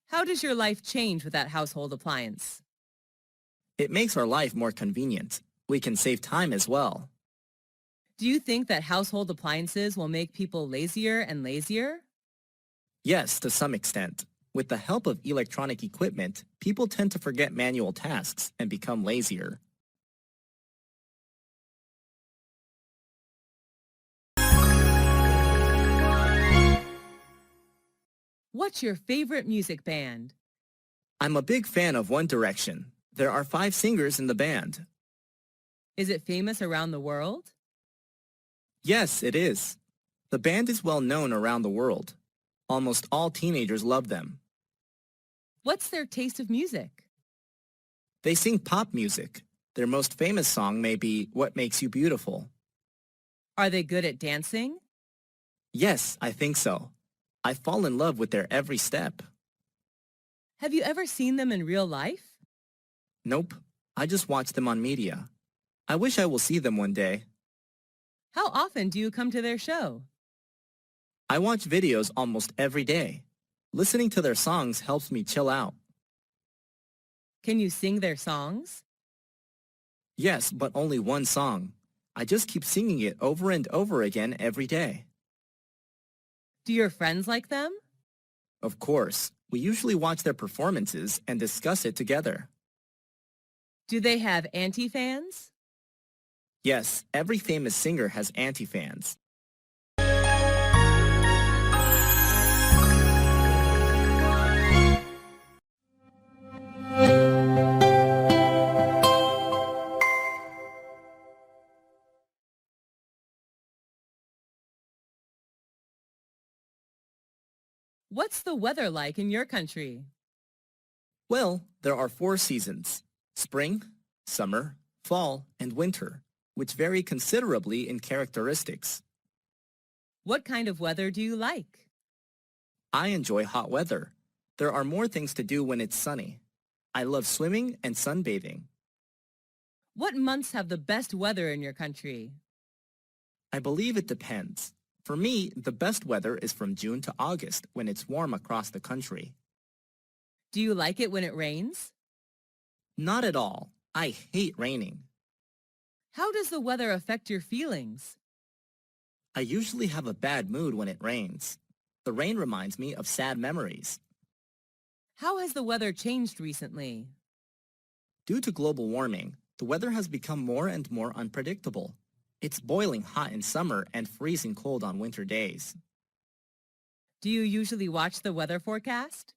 How does your life change with that household appliance? It makes our life more convenient. We can save time as well. Do you think that household appliances will make people lazier and lazier? Yes, to some extent. With the help of electronic equipment, people tend to forget manual tasks and become lazier. What's your favorite music band? I'm a big fan of One Direction. There are 5 singers in the band. Is it famous around the world? Yes, it is. The band is well known around the world. Almost all teenagers love them. What's their taste of music? They sing pop music. Their most famous song may be What Makes You Beautiful. Are they good at dancing? Yes, I think so. I fall in love with their every step. Have you ever seen them in real life? Nope, I just watch them on media. I wish I will see them one day. How often do you come to their show? I watch videos almost every day. Listening to their songs helps me chill out. Can you sing their songs? Yes, but only one song. I just keep singing it over and over again every day. Do your friends like them? Of course, we usually watch their performances and discuss it together. Do they have anti-fans? Yes, every famous singer has anti-fans. What's the weather like in your country? Well, there are 4 seasons: spring, summer, fall, and winter, which vary considerably in characteristics. What kind of weather do you like? I enjoy hot weather. There are more things to do when it's sunny. I love swimming and sunbathing. What months have the best weather in your country? I believe it depends. For me, the best weather is from June to August when it's warm across the country. Do you like it when it rains? Not at all. I hate raining. How does the weather affect your feelings? I usually have a bad mood when it rains. The rain reminds me of sad memories. How has the weather changed recently? Due to global warming, the weather has become more and more unpredictable. It's boiling hot in summer and freezing cold on winter days. Do you usually watch the weather forecast?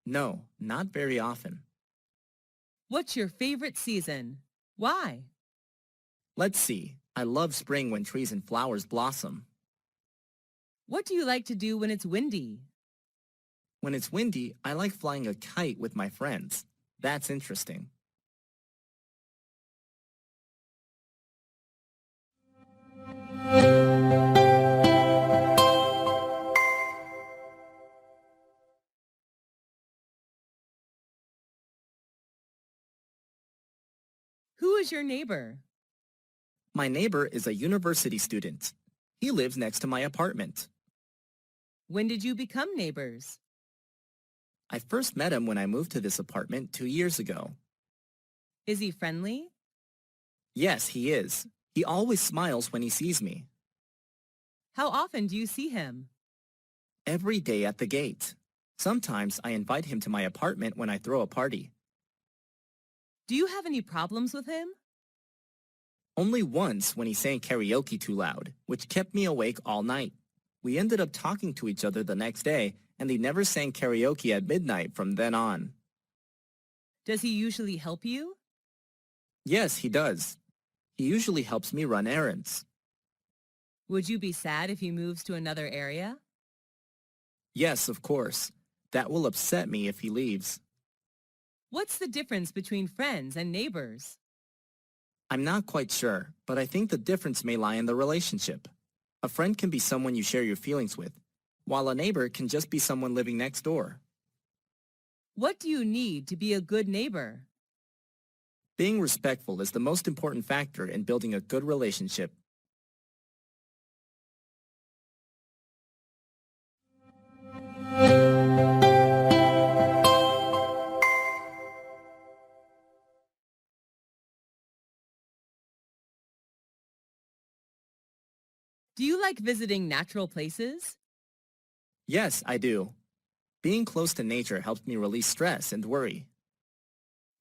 No, not very often. What's your favorite season? Why? Let's see. I love spring when trees and flowers blossom. What do you like to do when it's windy? When it's windy, I like flying a kite with my friends. That's interesting. Who is your neighbor? My neighbor is a university student. He lives next to my apartment. When did you become neighbors? I first met him when I moved to this apartment 2 years ago. Is he friendly? Yes, he is. He always smiles when he sees me. How often do you see him? Every day at the gate. Sometimes I invite him to my apartment when I throw a party. Do you have any problems with him? Only once when he sang karaoke too loud, which kept me awake all night. We ended up talking to each other the next day, and he never sang karaoke at midnight from then on. Does he usually help you? Yes, he does. He usually helps me run errands. Would you be sad if he moves to another area? Yes, of course. That will upset me if he leaves. What's the difference between friends and neighbors? I'm not quite sure, but I think the difference may lie in the relationship. A friend can be someone you share your feelings with, while a neighbor can just be someone living next door. What do you need to be a good neighbor? Being respectful is the most important factor in building a good relationship. Do you like visiting natural places? Yes, I do. Being close to nature helps me release stress and worry.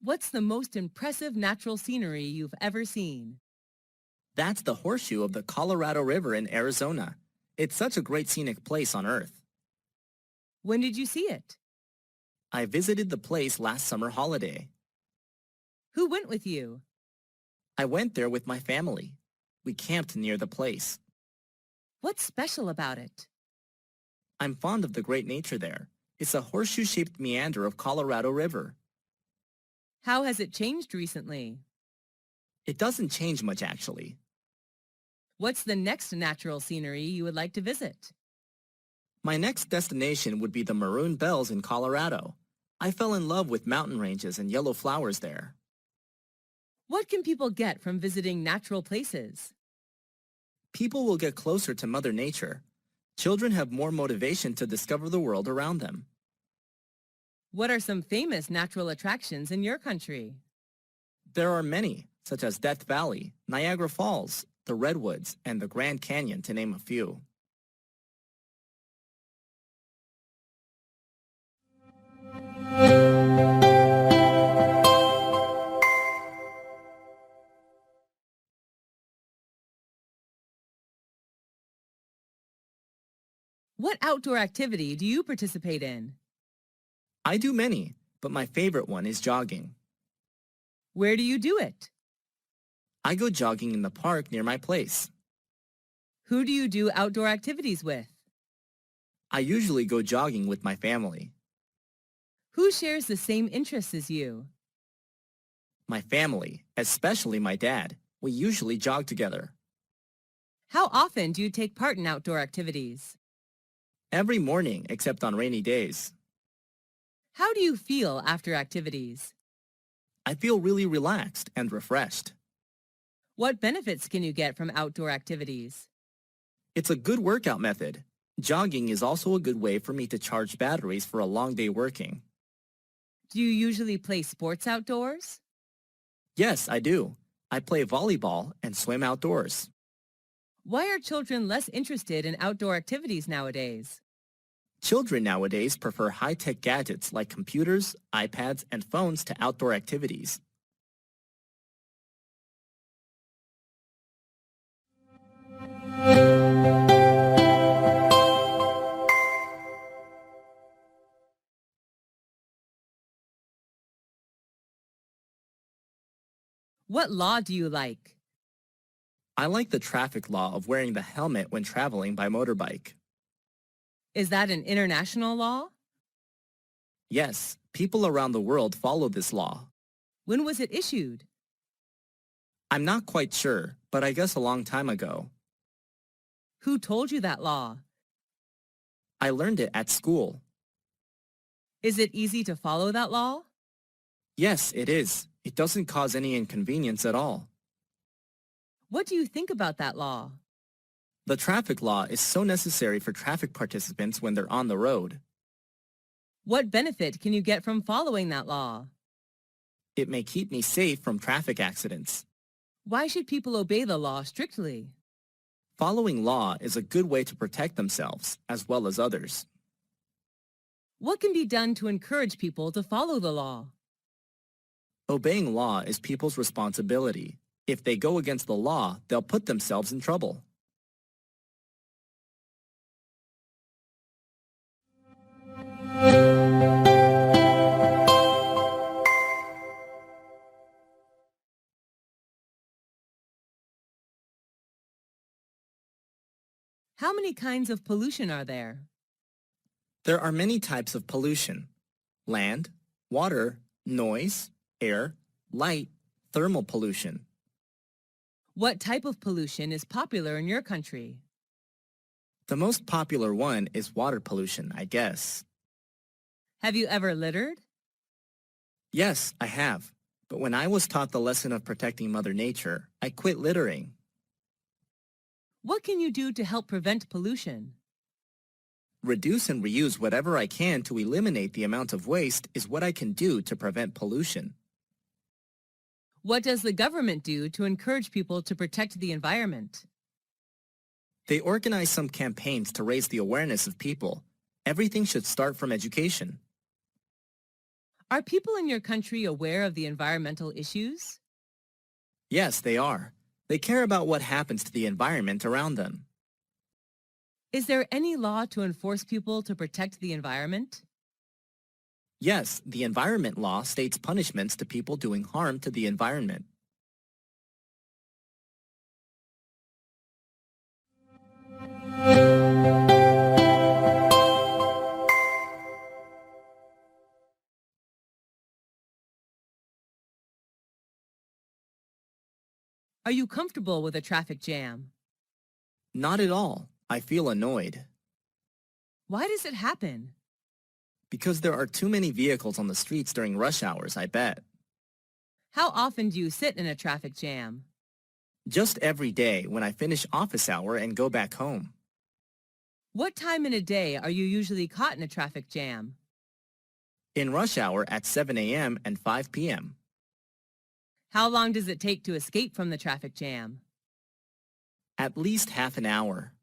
What's the most impressive natural scenery you've ever seen? That's the horseshoe of the Colorado River in Arizona. It's such a great scenic place on Earth. When did you see it? I visited the place last summer holiday. Who went with you? I went there with my family. We camped near the place. What's special about it? I'm fond of the great nature there. It's a horseshoe-shaped meander of Colorado River. How has it changed recently? It doesn't change much, actually. What's the next natural scenery you would like to visit? My next destination would be the Maroon Bells in Colorado. I fell in love with mountain ranges and yellow flowers there. What can people get from visiting natural places? People will get closer to Mother Nature. Children have more motivation to discover the world around them. What are some famous natural attractions in your country? There are many, such as Death Valley, Niagara Falls, the Redwoods, and the Grand Canyon, to name a few. What outdoor activity do you participate in? I do many, but my favorite one is jogging. Where do you do it? I go jogging in the park near my place. Who do you do outdoor activities with? I usually go jogging with my family. Who shares the same interests as you? My family, especially my dad. We usually jog together. How often do you take part in outdoor activities? Every morning, except on rainy days. How do you feel after activities? I feel really relaxed and refreshed. What benefits can you get from outdoor activities? It's a good workout method. Jogging is also a good way for me to charge batteries for a long day working. Do you usually play sports outdoors? Yes, I do. I play volleyball and swim outdoors. Why are children less interested in outdoor activities nowadays? Children nowadays prefer high-tech gadgets like computers, iPads, and phones to outdoor activities. What law do you like? I like the traffic law of wearing the helmet when traveling by motorbike. Is that an international law? Yes, people around the world follow this law. When was it issued? I'm not quite sure, but I guess a long time ago. Who told you that law? I learned it at school. Is it easy to follow that law? Yes, it is. It doesn't cause any inconvenience at all. What do you think about that law? The traffic law is so necessary for traffic participants when they're on the road. What benefit can you get from following that law? It may keep me safe from traffic accidents. Why should people obey the law strictly? Following law is a good way to protect themselves as well as others. What can be done to encourage people to follow the law? Obeying law is people's responsibility. If they go against the law, they'll put themselves in trouble. How many kinds of pollution are there? There are many types of pollution: land, water, noise, air, light, thermal pollution. What type of pollution is popular in your country? The most popular one is water pollution, I guess. Have you ever littered? Yes, I have. But when I was taught the lesson of protecting Mother Nature, I quit littering. What can you do to help prevent pollution? Reduce and reuse whatever I can to eliminate the amount of waste is what I can do to prevent pollution. What does the government do to encourage people to protect the environment? They organize some campaigns to raise the awareness of people. Everything should start from education. Are people in your country aware of the environmental issues? Yes, they are. They care about what happens to the environment around them. Is there any law to enforce people to protect the environment? Yes, the environment law states punishments to people doing harm to the environment. Are you comfortable with a traffic jam? Not at all. I feel annoyed. Why does it happen? Because there are too many vehicles on the streets during rush hours, I bet. How often do you sit in a traffic jam? Just every day when I finish office hour and go back home. What time in a day are you usually caught in a traffic jam? In rush hour at 7 a.m. and 5 p.m. How long does it take to escape from the traffic jam? At least half an hour.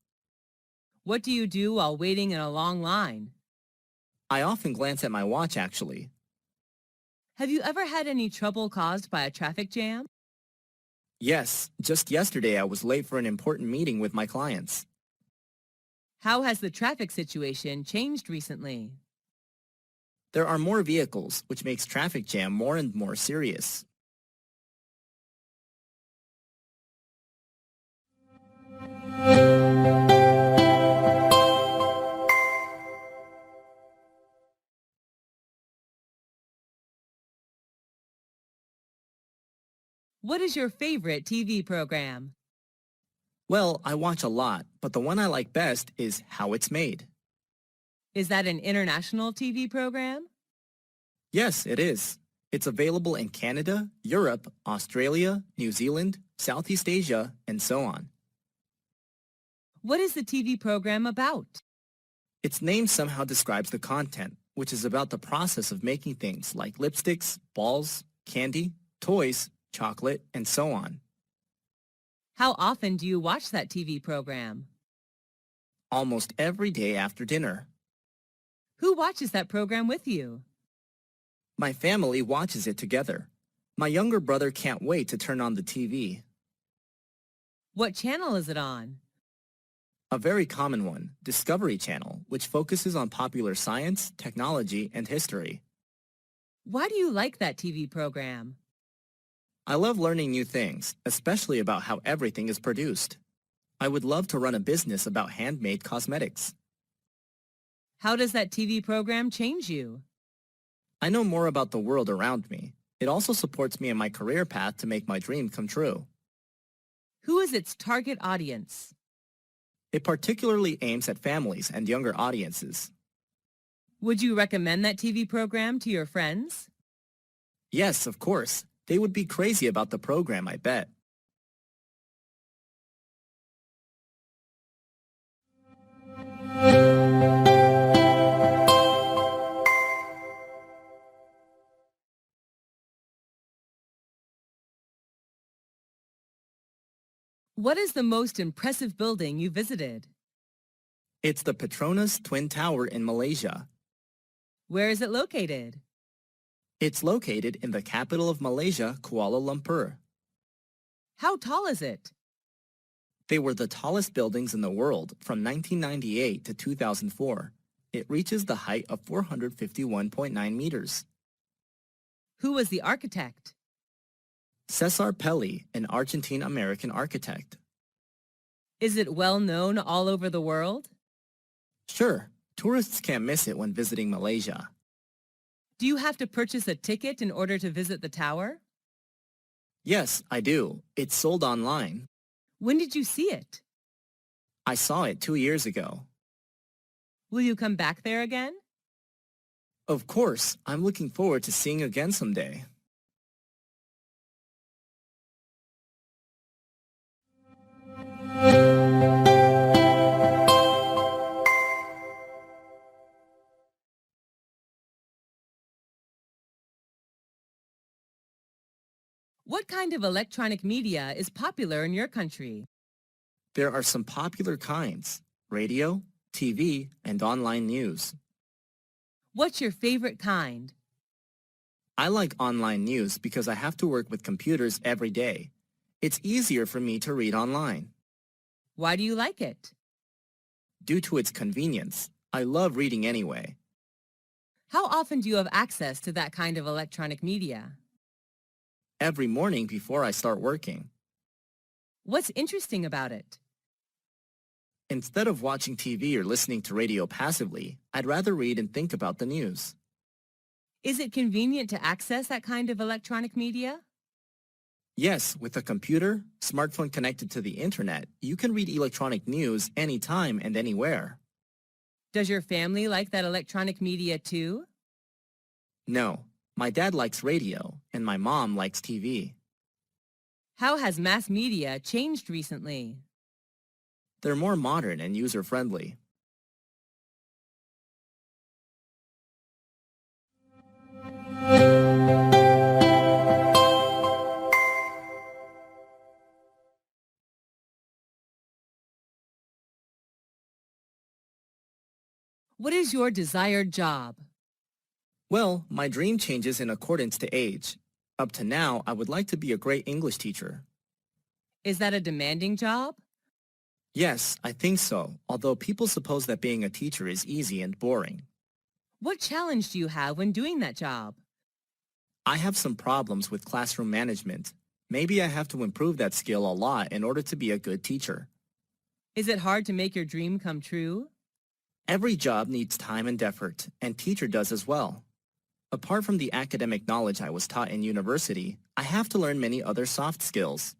What do you do while waiting in a long line? I often glance at my watch, actually. Have you ever had any trouble caused by a traffic jam? Yes, just yesterday I was late for an important meeting with my clients. How has the traffic situation changed recently? There are more vehicles, which makes traffic jam more and more serious. What is your favorite TV program? Well, I watch a lot, but the one I like best is How It's Made. Is that an international TV program? Yes, it is. It's available in Canada, Europe, Australia, New Zealand, Southeast Asia, and so on. What is the TV program about? Its name somehow describes the content, which is about the process of making things like lipsticks, balls, candy, toys, chocolate, and so on. How often do you watch that TV program? Almost every day after dinner. Who watches that program with you? My family watches it together. My younger brother can't wait to turn on the TV. What channel is it on? A very common one, Discovery Channel, which focuses on popular science, technology, and history. Why do you like that TV program? I love learning new things, especially about how everything is produced. I would love to run a business about handmade cosmetics. How does that TV program change you? I know more about the world around me. It also supports me in my career path to make my dream come true. Who is its target audience? It particularly aims at families and younger audiences. Would you recommend that TV program to your friends? Yes, of course. They would be crazy about the program, I bet. What is the most impressive building you visited? It's the Petronas Twin Tower in Malaysia. Where is it located? It's located in the capital of Malaysia, Kuala Lumpur. How tall is it? They were the tallest buildings in the world from 1998 to 2004. It reaches the height of 451.9 meters. Who was the architect? Cesar Pelli, an Argentine-American architect. Is it well known all over the world? Sure, tourists can't miss it when visiting Malaysia. Do you have to purchase a ticket in order to visit the tower? Yes, I do. It's sold online. When did you see it? I saw it 2 years ago. Will you come back there again? Of course, I'm looking forward to seeing again someday. What kind of electronic media is popular in your country? There are some popular kinds: radio, TV, and online news. What's your favorite kind? I like online news because I have to work with computers every day. It's easier for me to read online. Why do you like it? Due to its convenience, I love reading anyway. How often do you have access to that kind of electronic media? Every morning before I start working. What's interesting about it? Instead of watching TV or listening to radio passively, I'd rather read and think about the news. Is it convenient to access that kind of electronic media? Yes, with a computer, smartphone connected to the internet, you can read electronic news anytime and anywhere. Does your family like that electronic media too? No, my dad likes radio and my mom likes TV. How has mass media changed recently? They're more modern and user-friendly. What is your desired job? Well, my dream changes in accordance to age. Up to now, I would like to be a great English teacher. Is that a demanding job? Yes, I think so, although people suppose that being a teacher is easy and boring. What challenge do you have when doing that job? I have some problems with classroom management. Maybe I have to improve that skill a lot in order to be a good teacher. Is it hard to make your dream come true? Every job needs time and effort, and teacher does as well. Apart from the academic knowledge I was taught in university, I have to learn many other soft skills.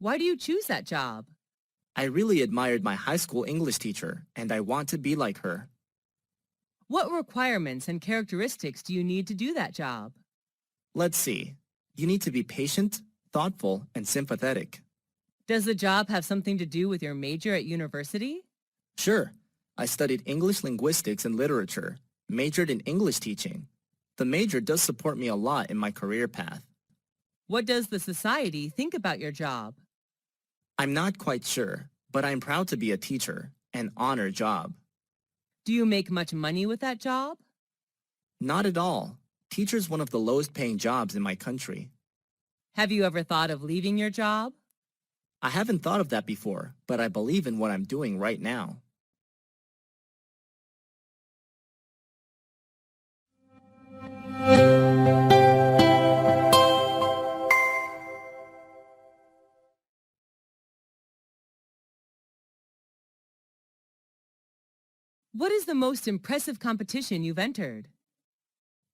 Why do you choose that job? I really admired my high school English teacher, and I want to be like her. What requirements and characteristics do you need to do that job? Let's see. You need to be patient, thoughtful, and sympathetic. Does the job have something to do with your major at university? Sure. I studied English linguistics and literature, majored in English teaching. The major does support me a lot in my career path. What does the society think about your job? I'm not quite sure, but I'm proud to be a teacher, an honor job. Do you make much money with that job? Not at all. Teacher's one of the lowest paying jobs in my country. Have you ever thought of leaving your job? I haven't thought of that before, but I believe in what I'm doing right now. What is the most impressive competition you've entered?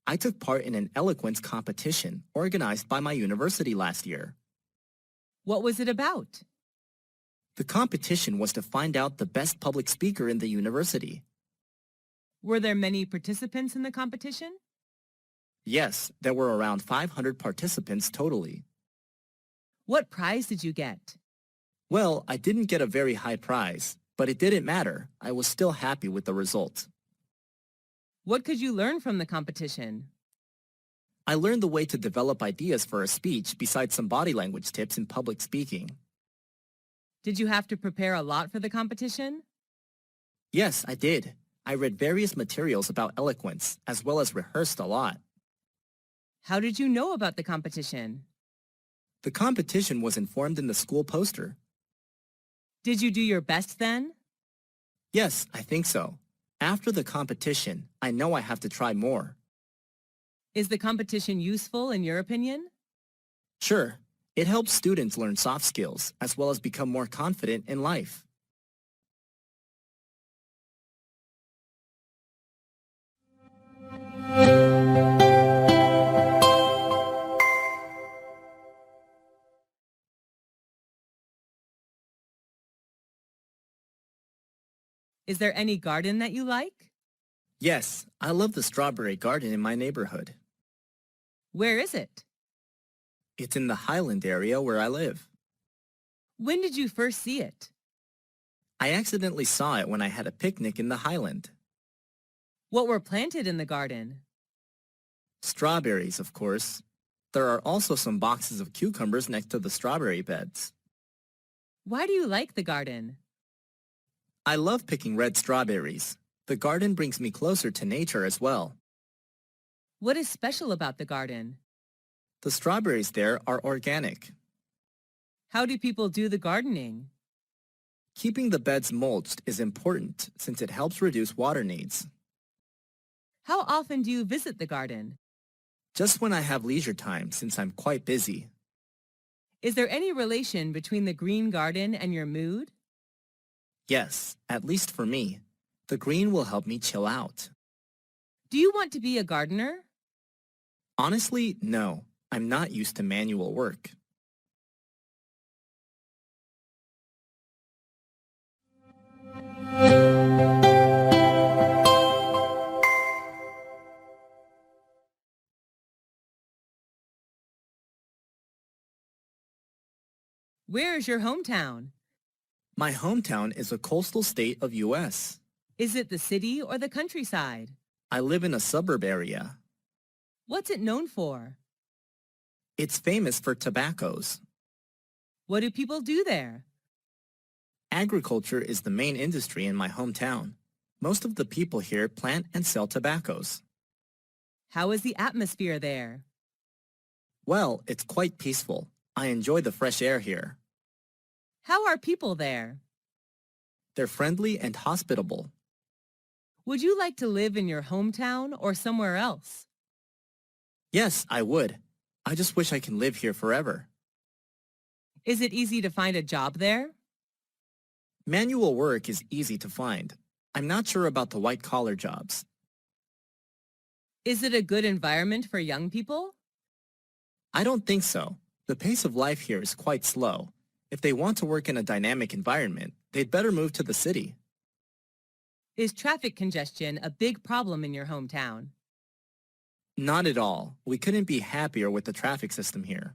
I took part in an eloquence competition organized by my university last year. What was it about? The competition was to find out the best public speaker in the university. Were there many participants in the competition? Yes, there were around 500 participants totally. What prize did you get? Well, I didn't get a very high prize, but it didn't matter. I was still happy with the result. What could you learn from the competition? I learned the way to develop ideas for a speech besides some body language tips in public speaking. Did you have to prepare a lot for the competition? Yes, I did. I read various materials about eloquence, as well as rehearsed a lot. How did you know about the competition? The competition was informed in the school poster. Did you do your best then? Yes, I think so. After the competition, I know I have to try more. Is the competition useful in your opinion? Sure, it helps students learn soft skills, as well as become more confident in life. Is there any garden that you like? Yes, I love the strawberry garden in my neighborhood. Where is it? It's in the Highland area where I live. When did you first see it? I accidentally saw it when I had a picnic in the Highland. What were planted in the garden? Strawberries, of course. There are also some boxes of cucumbers next to the strawberry beds. Why do you like the garden? I love picking red strawberries. The garden brings me closer to nature as well. What is special about the garden? The strawberries there are organic. How do people do the gardening? Keeping the beds mulched is important since it helps reduce water needs. How often do you visit the garden? Just when I have leisure time since I'm quite busy. Is there any relation between the green garden and your mood? Yes, at least for me. The green will help me chill out. Do you want to be a gardener? Honestly, no. I'm not used to manual work. Where is your hometown? My hometown is a coastal state of U.S. Is it the city or the countryside? I live in a suburb area. What's it known for? It's famous for tobaccos. What do people do there? Agriculture is the main industry in my hometown. Most of the people here plant and sell tobaccos. How is the atmosphere there? Well, it's quite peaceful. I enjoy the fresh air here. How are people there? They're friendly and hospitable. Would you like to live in your hometown or somewhere else? Yes, I would. I just wish I can live here forever. Is it easy to find a job there? Manual work is easy to find. I'm not sure about the white-collar jobs. Is it a good environment for young people? I don't think so. The pace of life here is quite slow. If they want to work in a dynamic environment, they'd better move to the city. Is traffic congestion a big problem in your hometown? Not at all. We couldn't be happier with the traffic system here.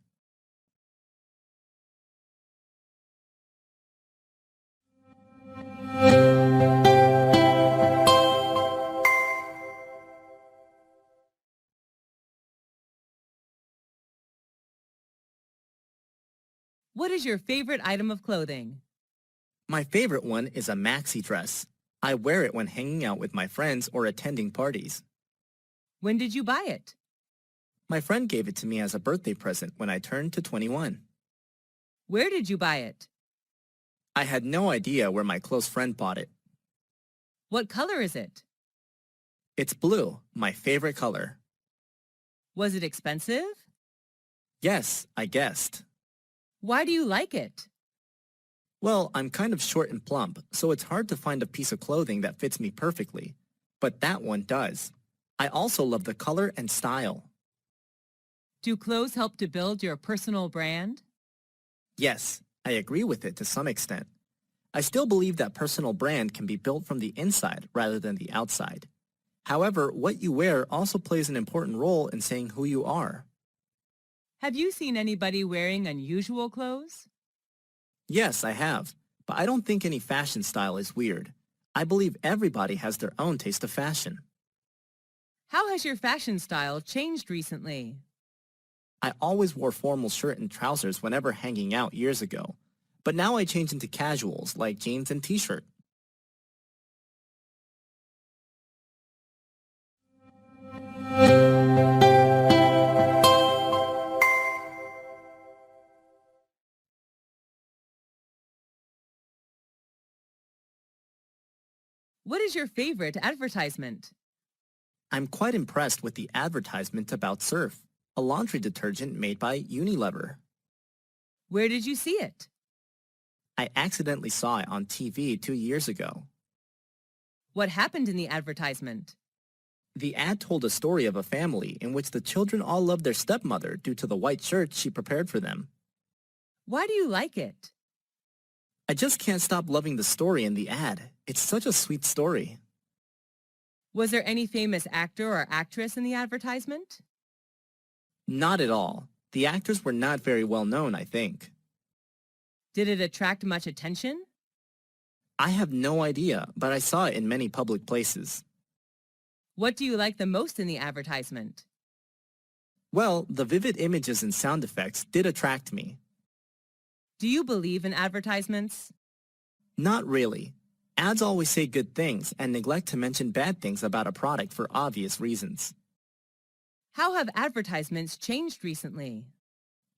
What is your favorite item of clothing? My favorite one is a maxi dress. I wear it when hanging out with my friends or attending parties. When did you buy it? My friend gave it to me as a birthday present when I turned to 21. Where did you buy it? I had no idea where my close friend bought it. What color is it? It's blue, my favorite color. Was it expensive? Yes, I guessed. Why do you like it? Well, I'm kind of short and plump, so it's hard to find a piece of clothing that fits me perfectly. But that one does. I also love the color and style. Do clothes help to build your personal brand? Yes, I agree with it to some extent. I still believe that personal brand can be built from the inside rather than the outside. However, what you wear also plays an important role in saying who you are. Have you seen anybody wearing unusual clothes? Yes, I have, but I don't think any fashion style is weird. I believe everybody has their own taste of fashion. How has your fashion style changed recently? I always wore formal shirt and trousers whenever hanging out years ago, but now I change into casuals like jeans and t-shirt. What is your favorite advertisement? I'm quite impressed with the advertisement about Surf, a laundry detergent made by Unilever. Where did you see it? I accidentally saw it on TV 2 years ago. What happened in the advertisement? The ad told a story of a family in which the children all loved their stepmother due to the white shirts she prepared for them. Why do you like it? I just can't stop loving the story in the ad. It's such a sweet story. Was there any famous actor or actress in the advertisement? Not at all. The actors were not very well known, I think. Did it attract much attention? I have no idea, but I saw it in many public places. What do you like the most in the advertisement? Well, the vivid images and sound effects did attract me. Do you believe in advertisements? Not really. Ads always say good things and neglect to mention bad things about a product for obvious reasons. How have advertisements changed recently?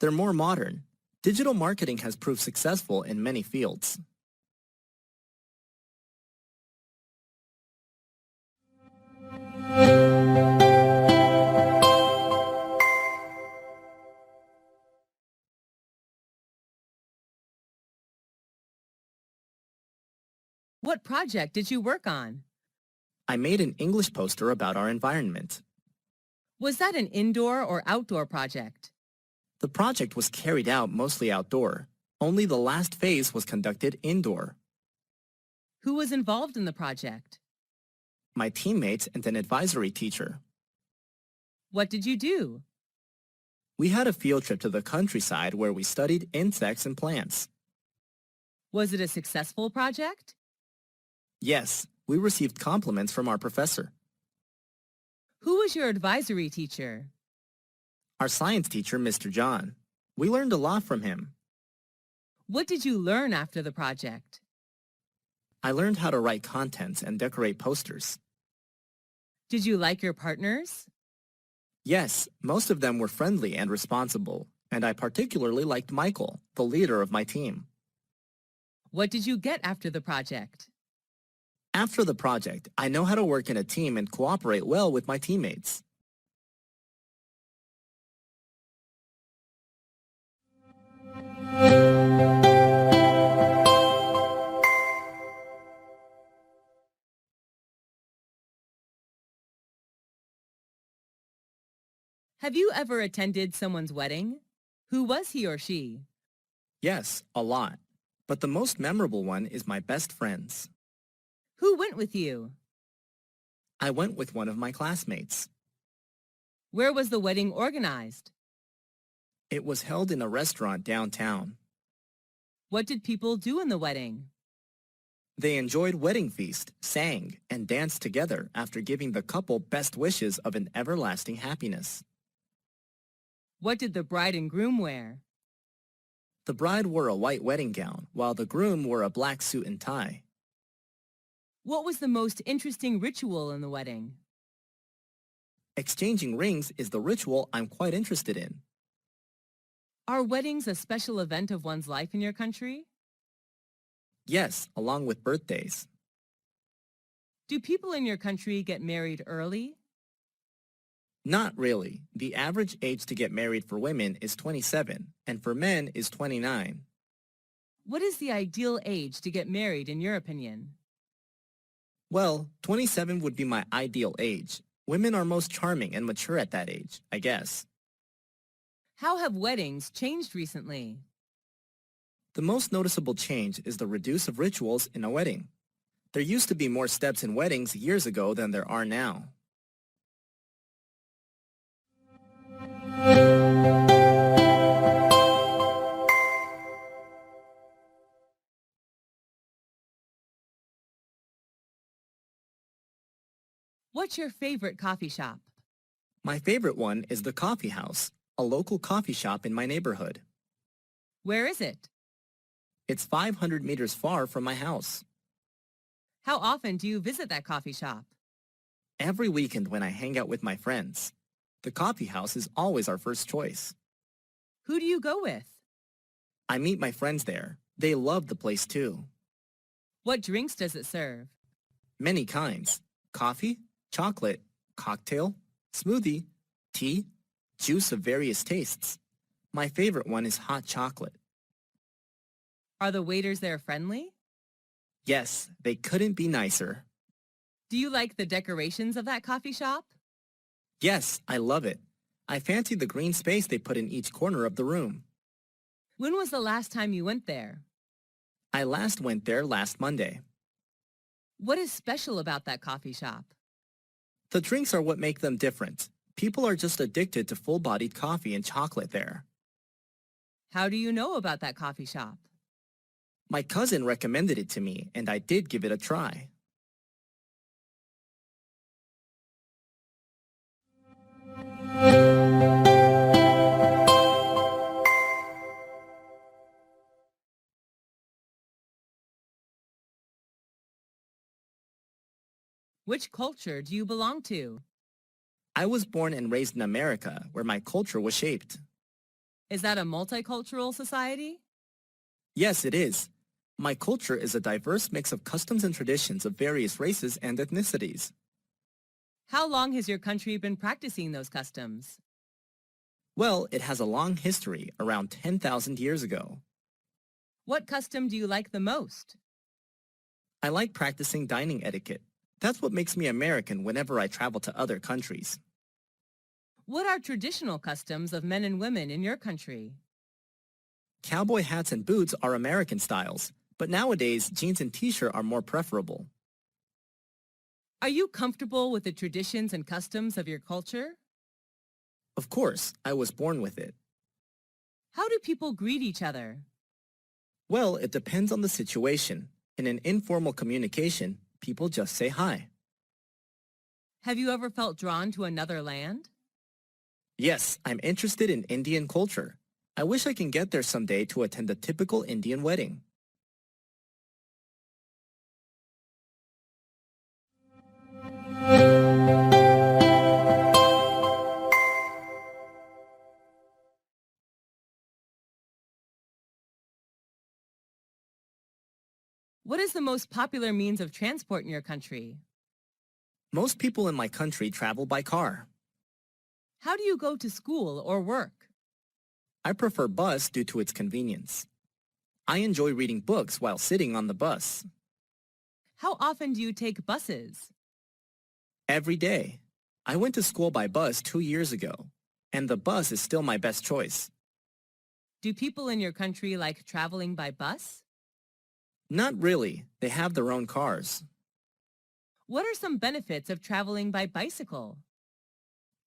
They're more modern. Digital marketing has proved successful in many fields. What project did you work on? I made an English poster about our environment. Was that an indoor or outdoor project? The project was carried out mostly outdoor. Only the last phase was conducted indoor. Who was involved in the project? My teammates and an advisory teacher. What did you do? We had a field trip to the countryside where we studied insects and plants. Was it a successful project? Yes, we received compliments from our professor. Who was your advisory teacher? Our science teacher, Mr. John. We learned a lot from him. What did you learn after the project? I learned how to write contents and decorate posters. Did you like your partners? Yes, most of them were friendly and responsible, and I particularly liked Michael, the leader of my team. What did you get after the project? After the project, I know how to work in a team and cooperate well with my teammates. Have you ever attended someone's wedding? Who was he or she? Yes, a lot. But the most memorable one is my best friend's. Who went with you? I went with one of my classmates. Where was the wedding organized? It was held in a restaurant downtown. What did people do in the wedding? They enjoyed wedding feast, sang, and danced together after giving the couple best wishes of an everlasting happiness. What did the bride and groom wear? The bride wore a white wedding gown, while the groom wore a black suit and tie. What was the most interesting ritual in the wedding? Exchanging rings is the ritual I'm quite interested in. Are weddings a special event of one's life in your country? Yes, along with birthdays. Do people in your country get married early? Not really. The average age to get married for women is 27, and for men is 29. What is the ideal age to get married in your opinion? Well, 27 would be my ideal age. Women are most charming and mature at that age, I guess. How have weddings changed recently? The most noticeable change is the reduce of rituals in a wedding. There used to be more steps in weddings years ago than there are now. What's your favorite coffee shop? My favorite one is the Coffee House, a local coffee shop in my neighborhood. Where is it? It's 500 meters far from my house. How often do you visit that coffee shop? Every weekend when I hang out with my friends. The coffee house is always our first choice. Who do you go with? I meet my friends there. They love the place too. What drinks does it serve? Many kinds. Coffee, chocolate, cocktail, smoothie, tea, juice of various tastes. My favorite one is hot chocolate. Are the waiters there friendly? Yes, they couldn't be nicer. Do you like the decorations of that coffee shop? Yes, I love it. I fancy the green space they put in each corner of the room. When was the last time you went there? I last went there last Monday. What is special about that coffee shop? The drinks are what make them different. People are just addicted to full-bodied coffee and chocolate there. How do you know about that coffee shop? My cousin recommended it to me, and I did give it a try. Which culture do you belong to? I was born and raised in America, where my culture was shaped. Is that a multicultural society? Yes, it is. My culture is a diverse mix of customs and traditions of various races and ethnicities. How long has your country been practicing those customs? Well, it has a long history, around 10,000 years ago. What custom do you like the most? I like practicing dining etiquette. That's what makes me American whenever I travel to other countries. What are traditional customs of men and women in your country? Cowboy hats and boots are American styles, but nowadays jeans and t-shirt are more preferable. Are you comfortable with the traditions and customs of your culture? Of course, I was born with it. How do people greet each other? Well, it depends on the situation. In an informal communication, people just say hi. Have you ever felt drawn to another land? Yes, I'm interested in Indian culture. I wish I can get there someday to attend a typical Indian wedding. What is the most popular means of transport in your country? Most people in my country travel by car. How do you go to school or work? I prefer bus due to its convenience. I enjoy reading books while sitting on the bus. How often do you take buses? Every day. I went to school by bus 2 years ago, and the bus is still my best choice. Do people in your country like traveling by bus? Not really. They have their own cars. What are some benefits of traveling by bicycle?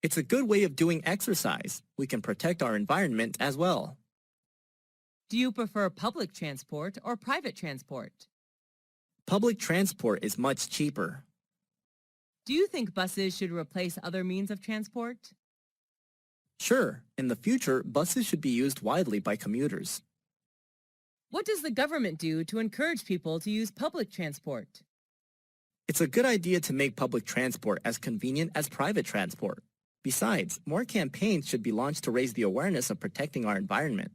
It's a good way of doing exercise. We can protect our environment as well. Do you prefer public transport or private transport? Public transport is much cheaper. Do you think buses should replace other means of transport? Sure, in the future, buses should be used widely by commuters. What does the government do to encourage people to use public transport? It's a good idea to make public transport as convenient as private transport. Besides, more campaigns should be launched to raise the awareness of protecting our environment.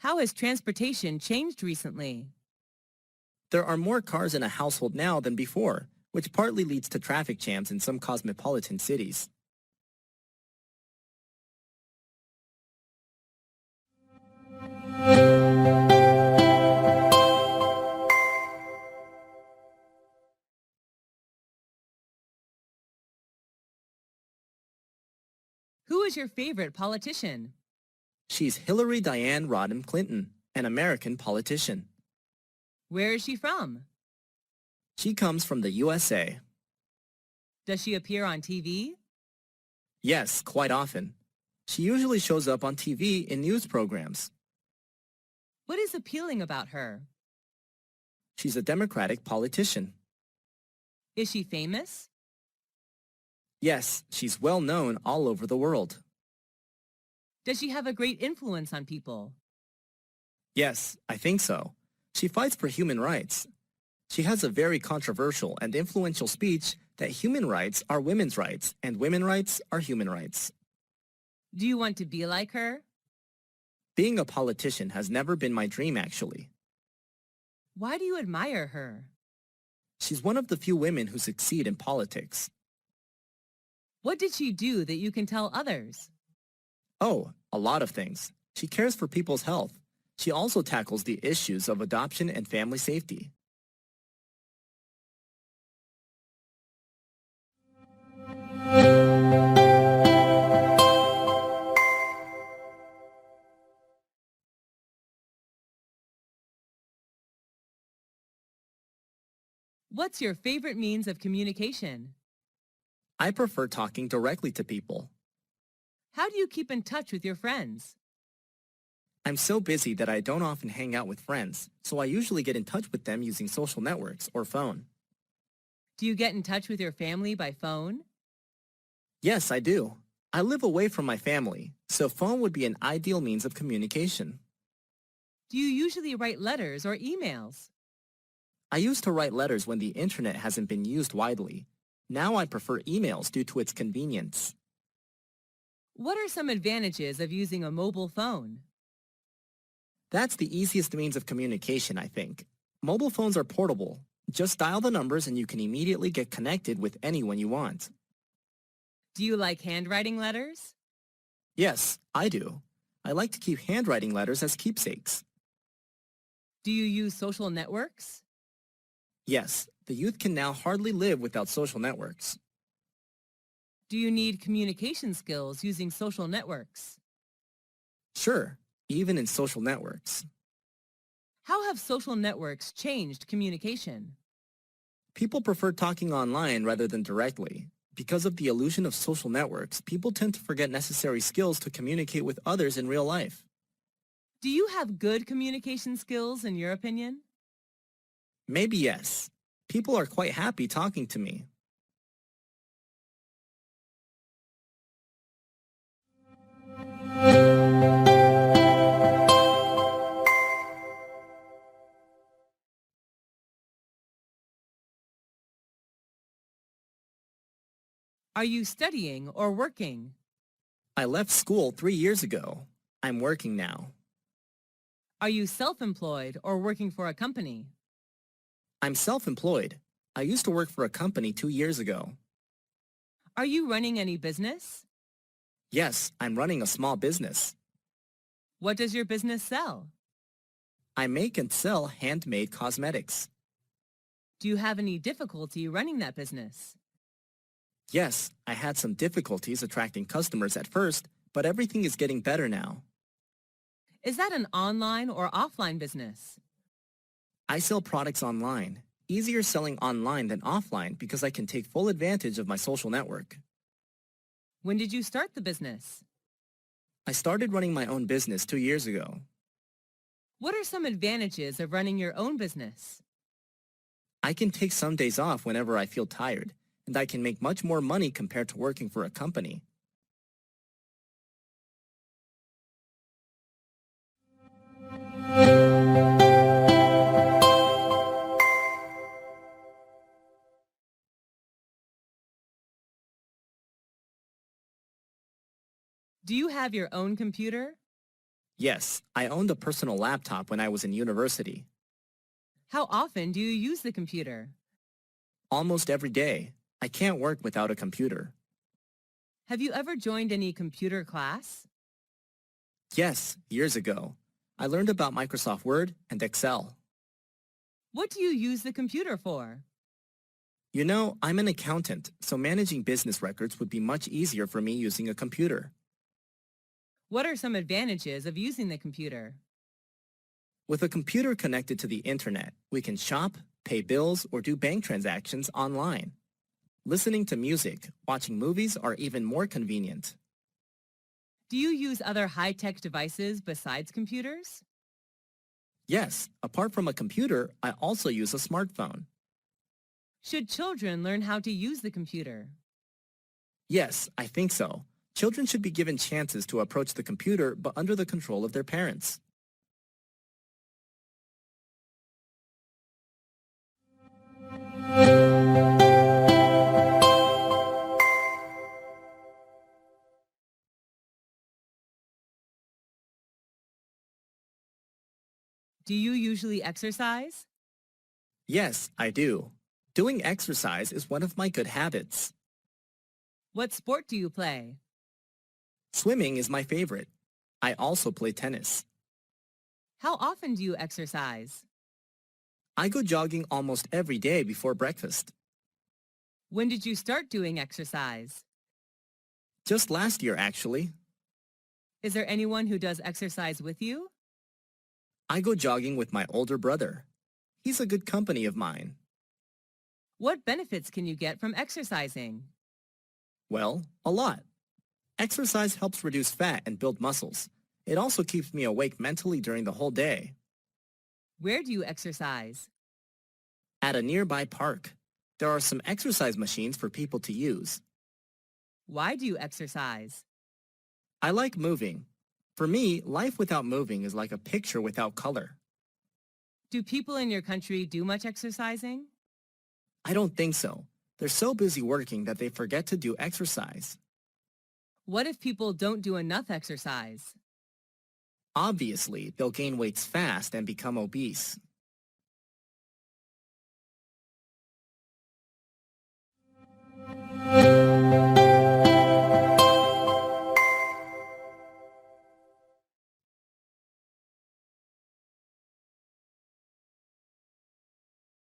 How has transportation changed recently? There are more cars in a household now than before, which partly leads to traffic jams in some cosmopolitan cities. Who is your favorite politician? She's Hillary Diane Rodham Clinton, an American politician. Where is she from? She comes from the USA. Does she appear on TV? Yes, quite often. She usually shows up on TV in news programs. What is appealing about her? She's a Democratic politician. Is she famous? Yes, she's well known all over the world. Does she have a great influence on people? Yes, I think so. She fights for human rights. She has a very controversial and influential speech that human rights are women's rights and women's rights are human rights. Do you want to be like her? Being a politician has never been my dream, actually. Why do you admire her? She's one of the few women who succeed in politics. What did she do that you can tell others? Oh, a lot of things. She cares for people's health. She also tackles the issues of adoption and family safety. What's your favorite means of communication? I prefer talking directly to people. How do you keep in touch with your friends? I'm so busy that I don't often hang out with friends, so I usually get in touch with them using social networks or phone. Do you get in touch with your family by phone? Yes, I do. I live away from my family, so phone would be an ideal means of communication. Do you usually write letters or emails? I used to write letters when the internet hasn't been used widely. Now I prefer emails due to its convenience. What are some advantages of using a mobile phone? That's the easiest means of communication, I think. Mobile phones are portable. Just dial the numbers and you can immediately get connected with anyone you want. Do you like handwriting letters? Yes, I do. I like to keep handwriting letters as keepsakes. Do you use social networks? Yes, the youth can now hardly live without social networks. Do you need communication skills using social networks? Sure, even in social networks. How have social networks changed communication? People prefer talking online rather than directly. Because of the illusion of social networks, people tend to forget necessary skills to communicate with others in real life. Do you have good communication skills in your opinion? Maybe yes. People are quite happy talking to me. Are you studying or working? I left school 3 years ago. I'm working now. Are you self-employed or working for a company? I'm self-employed. I used to work for a company 2 years ago. Are you running any business? Yes, I'm running a small business. What does your business sell? I make and sell handmade cosmetics. Do you have any difficulty running that business? Yes, I had some difficulties attracting customers at first, but everything is getting better now. Is that an online or offline business? I sell products online. Easier selling online than offline because I can take full advantage of my social network. When did you start the business? I started running my own business 2 years ago. What are some advantages of running your own business? I can take some days off whenever I feel tired, and I can make much more money compared to working for a company. Do you have your own computer? Yes, I owned a personal laptop when I was in university. How often do you use the computer? Almost every day. I can't work without a computer. Have you ever joined any computer class? Yes, years ago. I learned about Microsoft Word and Excel. What do you use the computer for? You know, I'm an accountant, so managing business records would be much easier for me using a computer. What are some advantages of using the computer? With a computer connected to the internet, we can shop, pay bills, or do bank transactions online. Listening to music, watching movies are even more convenient. Do you use other high-tech devices besides computers? Yes, apart from a computer, I also use a smartphone. Should children learn how to use the computer? Yes, I think so. Children should be given chances to approach the computer, but under the control of their parents. Do you usually exercise? Yes, I do. Doing exercise is one of my good habits. What sport do you play? Swimming is my favorite. I also play tennis. How often do you exercise? I go jogging almost every day before breakfast. When did you start doing exercise? Just last year, actually. Is there anyone who does exercise with you? I go jogging with my older brother. He's a good company of mine. What benefits can you get from exercising? Well, a lot. Exercise helps reduce fat and build muscles. It also keeps me awake mentally during the whole day. Where do you exercise? At a nearby park, there are some exercise machines for people to use. Why do you exercise? I like moving. For me, life without moving is like a picture without color. Do people in your country do much exercising? I don't think so. They're so busy working that they forget to do exercise. What if people don't do enough exercise? Obviously, they'll gain weights fast and become obese.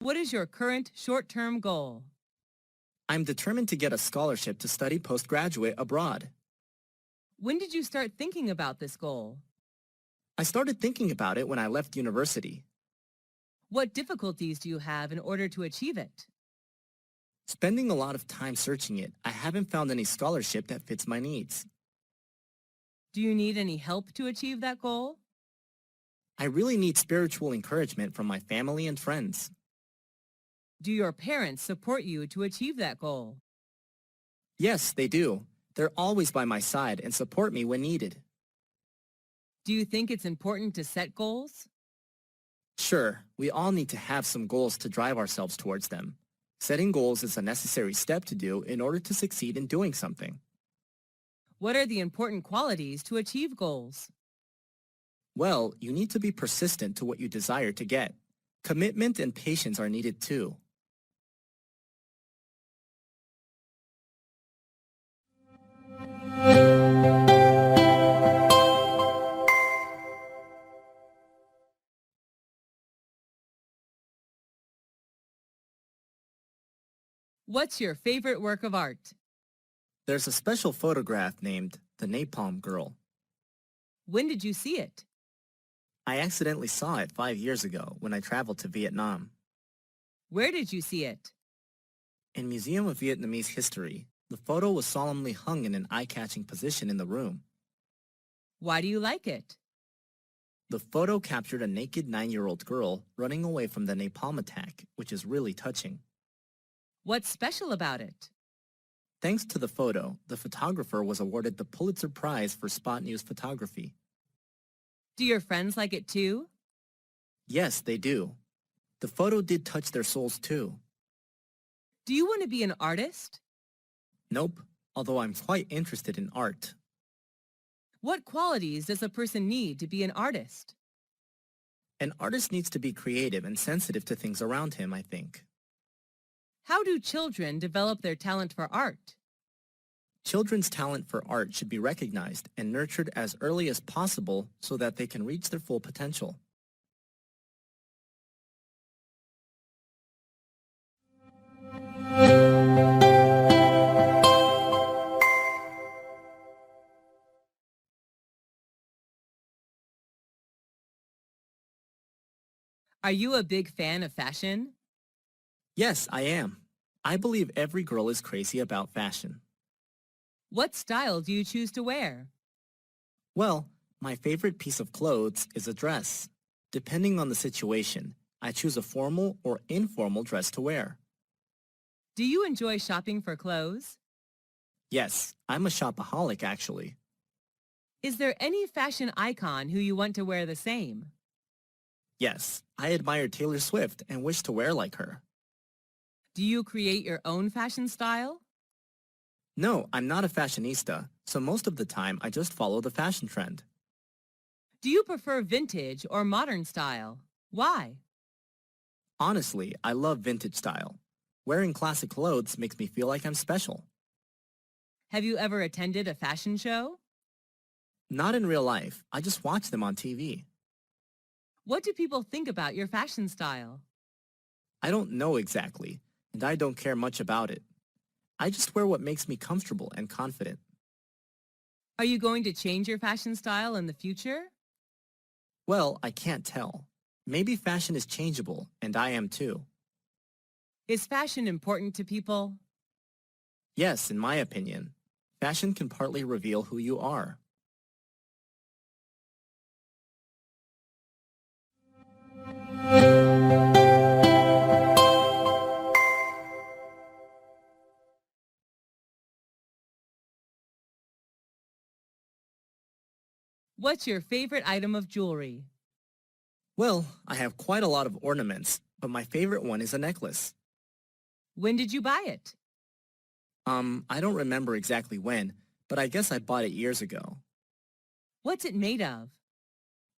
What is your current short-term goal? I'm determined to get a scholarship to study postgraduate abroad. When did you start thinking about this goal? I started thinking about it when I left university. What difficulties do you have in order to achieve it? Spending a lot of time searching it, I haven't found any scholarship that fits my needs. Do you need any help to achieve that goal? I really need spiritual encouragement from my family and friends. Do your parents support you to achieve that goal? Yes, they do. They're always by my side and support me when needed. Do you think it's important to set goals? Sure, we all need to have some goals to drive ourselves towards them. Setting goals is a necessary step to do in order to succeed in doing something. What are the important qualities to achieve goals? Well, you need to be persistent to what you desire to get. Commitment and patience are needed too. What's your favorite work of art? There's a special photograph named The Napalm Girl. When did you see it? I accidentally saw it 5 years ago when I traveled to Vietnam. Where did you see it? In Museum of Vietnamese History, the photo was solemnly hung in an eye-catching position in the room. Why do you like it? The photo captured a naked 9-year-old girl running away from the napalm attack, which is really touching. What's special about it? Thanks to the photo, the photographer was awarded the Pulitzer Prize for spot news photography. Do your friends like it too? Yes, they do. The photo did touch their souls too. Do you want to be an artist? Nope, although I'm quite interested in art. What qualities does a person need to be an artist? An artist needs to be creative and sensitive to things around him, I think. How do children develop their talent for art? Children's talent for art should be recognized and nurtured as early as possible so that they can reach their full potential. Are you a big fan of fashion? Yes, I am. I believe every girl is crazy about fashion. What style do you choose to wear? Well, my favorite piece of clothes is a dress. Depending on the situation, I choose a formal or informal dress to wear. Do you enjoy shopping for clothes? Yes, I'm a shopaholic actually. Is there any fashion icon who you want to wear the same? Yes, I admire Taylor Swift and wish to wear like her. Do you create your own fashion style? No, I'm not a fashionista, so most of the time I just follow the fashion trend. Do you prefer vintage or modern style? Why? Honestly, I love vintage style. Wearing classic clothes makes me feel like I'm special. Have you ever attended a fashion show? Not in real life, I just watch them on TV. What do people think about your fashion style? I don't know exactly, and I don't care much about it. I just wear what makes me comfortable and confident. Are you going to change your fashion style in the future? Well, I can't tell. Maybe fashion is changeable, and I am too. Is fashion important to people? Yes, in my opinion. Fashion can partly reveal who you are. What's your favorite item of jewelry? Well, I have quite a lot of ornaments, but my favorite one is a necklace. When did you buy it? I don't remember exactly when, but I guess I bought it years ago. What's it made of?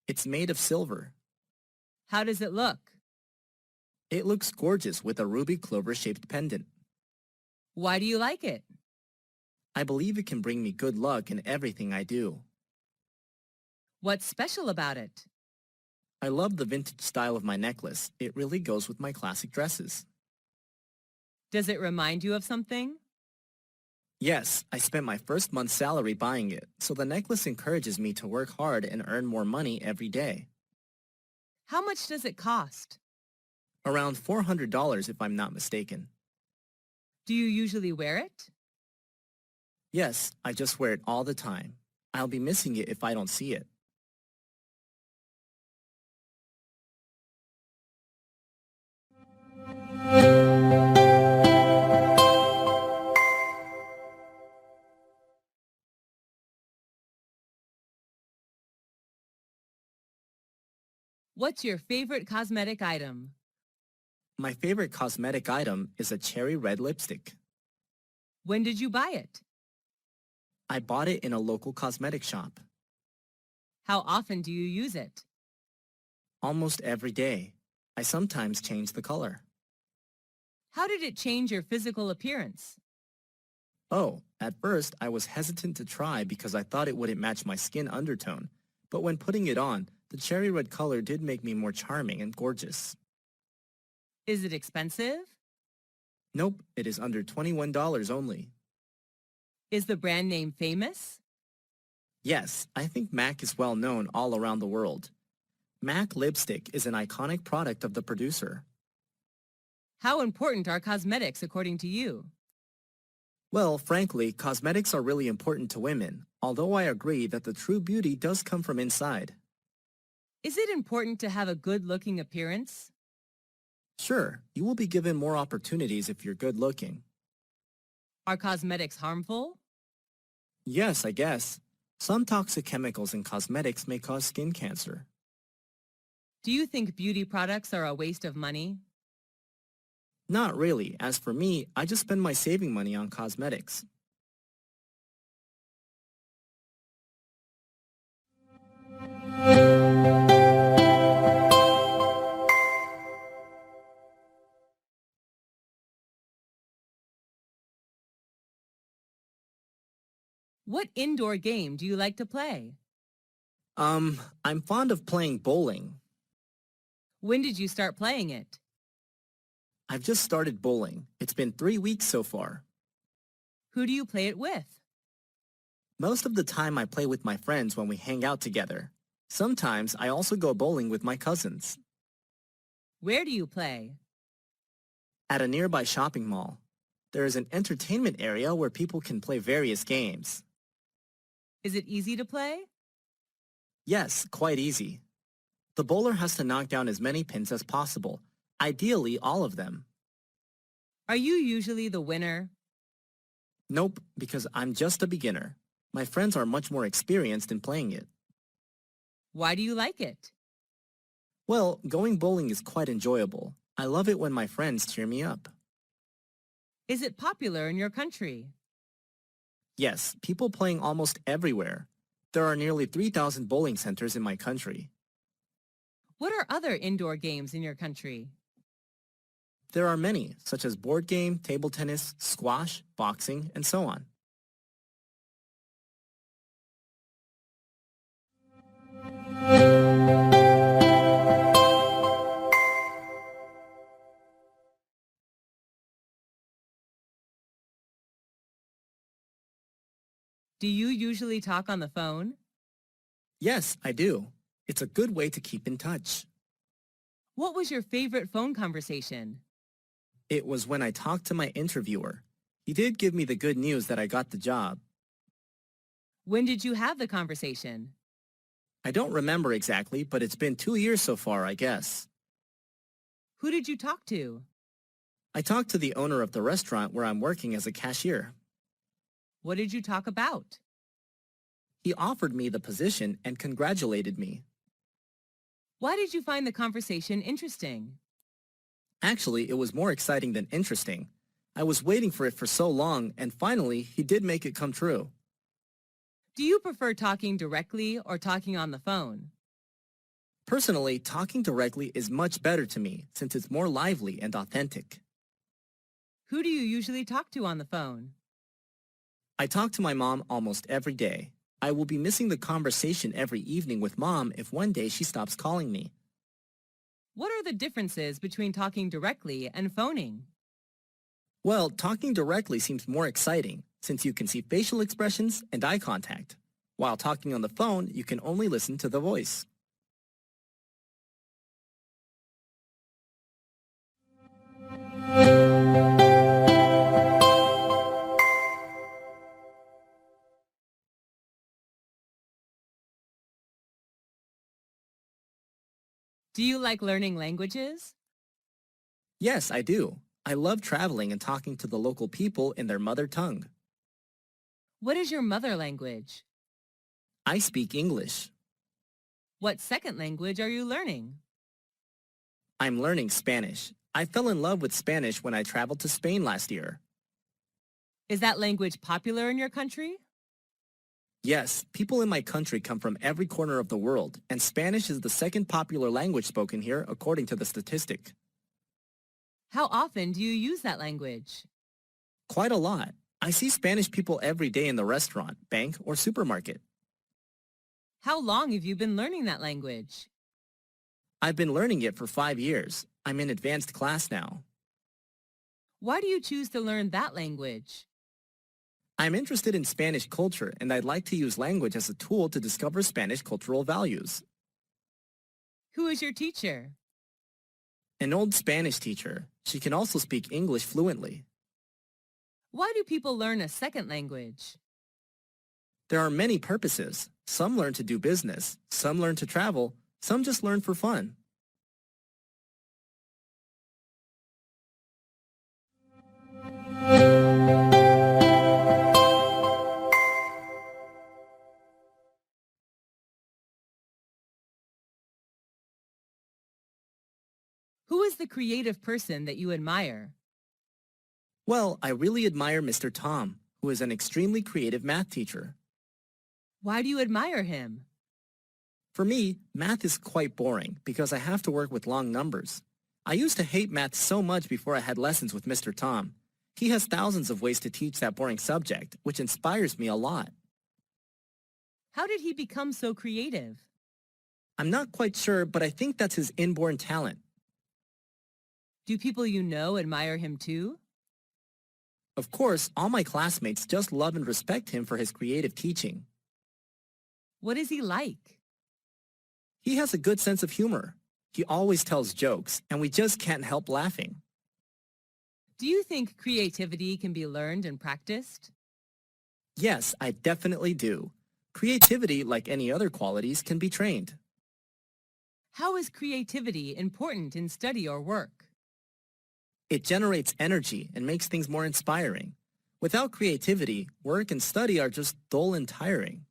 It's made of silver. How does it look? It looks gorgeous with a ruby clover-shaped pendant. Why do you like it? I believe it can bring me good luck in everything I do. What's special about it? I love the vintage style of my necklace. It really goes with my classic dresses. Does it remind you of something? Yes, I spent my first month's salary buying it, so the necklace encourages me to work hard and earn more money every day. How much does it cost? Around $400 if I'm not mistaken. Do you usually wear it? Yes, I just wear it all the time. I'll be missing it if I don't see it. What's your favorite cosmetic item? My favorite cosmetic item is a cherry red lipstick. When did you buy it? I bought it in a local cosmetic shop. How often do you use it? Almost every day. I sometimes change the color. How did it change your physical appearance? Oh, at first I was hesitant to try because I thought it wouldn't match my skin undertone, but when putting it on, the cherry red color did make me more charming and gorgeous. Is it expensive? Nope, it is under $21 only. Is the brand name famous? Yes, I think MAC is well known all around the world. MAC lipstick is an iconic product of the producer. How important are cosmetics according to you? Well, frankly, cosmetics are really important to women, although I agree that the true beauty does come from inside. Is it important to have a good-looking appearance? Sure, you will be given more opportunities if you're good looking. Are cosmetics harmful? Yes, I guess. Some toxic chemicals in cosmetics may cause skin cancer. Do you think beauty products are a waste of money? Not really. As for me, I just spend my saving money on cosmetics. What indoor game do you like to play? I'm fond of playing bowling. When did you start playing it? I've just started bowling. It's been 3 weeks so far. Who do you play it with? Most of the time I play with my friends when we hang out together. Sometimes I also go bowling with my cousins. Where do you play? At a nearby shopping mall. There is an entertainment area where people can play various games. Is it easy to play? Yes, quite easy. The bowler has to knock down as many pins as possible, ideally all of them. Are you usually the winner? Nope, because I'm just a beginner. My friends are much more experienced in playing it. Why do you like it? Well, going bowling is quite enjoyable. I love it when my friends cheer me up. Is it popular in your country? Yes, people playing almost everywhere. There are nearly 3,000 bowling centers in my country. What are other indoor games in your country? There are many, such as board game, table tennis, squash, boxing, and so on. Do you usually talk on the phone? Yes, I do. It's a good way to keep in touch. What was your favorite phone conversation? It was when I talked to my interviewer. He did give me the good news that I got the job. When did you have the conversation? I don't remember exactly, but it's been 2 years so far, I guess. Who did you talk to? I talked to the owner of the restaurant where I'm working as a cashier. What did you talk about? He offered me the position and congratulated me. Why did you find the conversation interesting? Actually, it was more exciting than interesting. I was waiting for it for so long, and finally, he did make it come true. Do you prefer talking directly or talking on the phone? Personally, talking directly is much better to me since it's more lively and authentic. Who do you usually talk to on the phone? I talk to my mom almost every day. I will be missing the conversation every evening with mom if one day she stops calling me. What are the differences between talking directly and phoning? Well, talking directly seems more exciting since you can see facial expressions and eye contact. While talking on the phone, you can only listen to the voice. Do you like learning languages? Yes, I do. I love traveling and talking to the local people in their mother tongue. What is your mother language? I speak English. What second language are you learning? I'm learning Spanish. I fell in love with Spanish when I traveled to Spain last year. Is that language popular in your country? Yes, people in my country come from every corner of the world, and Spanish is the second popular language spoken here according to the statistic. How often do you use that language? Quite a lot. I see Spanish people every day in the restaurant, bank, or supermarket. How long have you been learning that language? I've been learning it for 5 years. I'm in advanced class now. Why do you choose to learn that language? I'm interested in Spanish culture, and I'd like to use language as a tool to discover Spanish cultural values. Who is your teacher? An old Spanish teacher. She can also speak English fluently. Why do people learn a second language? There are many purposes. Some learn to do business, some learn to travel, some just learn for fun. Who is the creative person that you admire? Well, I really admire Mr. Tom, who is an extremely creative math teacher. Why do you admire him? For me, math is quite boring because I have to work with long numbers. I used to hate math so much before I had lessons with Mr. Tom. He has thousands of ways to teach that boring subject, which inspires me a lot. How did he become so creative? I'm not quite sure, but I think that's his inborn talent. Do people you know admire him too? Of course, all my classmates just love and respect him for his creative teaching. What is he like? He has a good sense of humor. He always tells jokes, and we just can't help laughing. Do you think creativity can be learned and practiced? Yes, I definitely do. Creativity, like any other qualities, can be trained. How is creativity important in study or work? It generates energy and makes things more inspiring. Without creativity, work and study are just dull and tiring.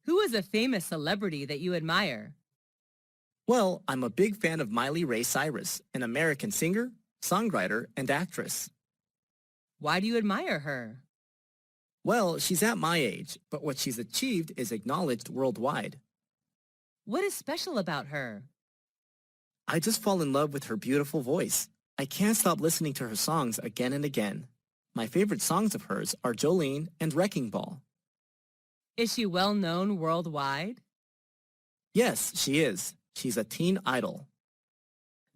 Who is a famous celebrity that you admire? Well, I'm a big fan of Miley Ray Cyrus, an American singer, songwriter, and actress. Why do you admire her? Well, she's at my age, but what she's achieved is acknowledged worldwide. What is special about her? I just fall in love with her beautiful voice. I can't stop listening to her songs again and again. My favorite songs of hers are Jolene and Wrecking Ball. Is she well known worldwide? Yes, she is. She's a teen idol.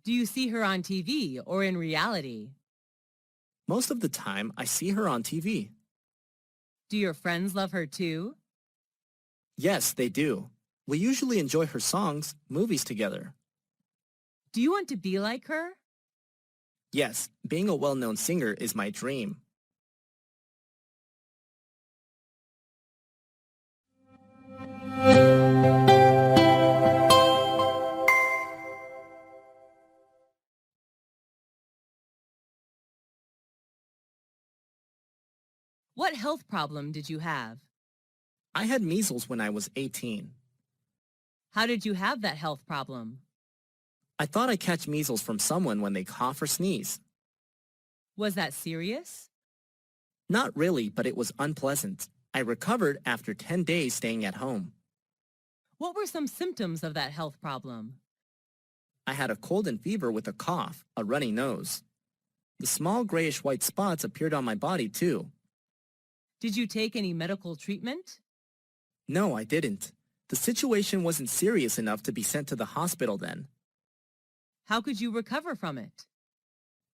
Do you see her on TV or in reality? Most of the time, I see her on TV. Do your friends love her too? Yes, they do. We usually enjoy her songs, movies together. Do you want to be like her? Yes, being a well-known singer is my dream. What health problem did you have? I had measles when I was 18. How did you have that health problem? I thought I catch measles from someone when they cough or sneeze. Was that serious? Not really, but it was unpleasant. I recovered after 10 days staying at home. What were some symptoms of that health problem? I had a cold and fever with a cough, a runny nose. The small grayish-white spots appeared on my body too. Did you take any medical treatment? No, I didn't. The situation wasn't serious enough to be sent to the hospital then. How could you recover from it?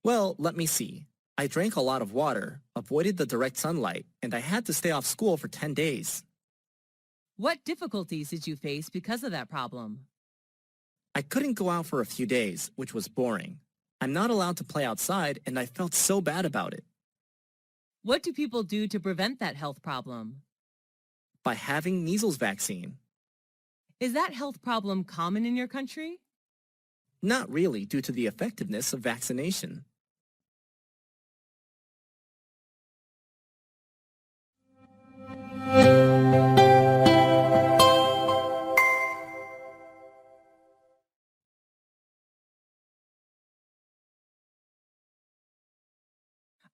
Well, let me see. I drank a lot of water, avoided the direct sunlight, and I had to stay off school for 10 days. What difficulties did you face because of that problem? I couldn't go out for a few days, which was boring. I'm not allowed to play outside, and I felt so bad about it. What do people do to prevent that health problem? By having measles vaccine. Is that health problem common in your country? Not really, due to the effectiveness of vaccination.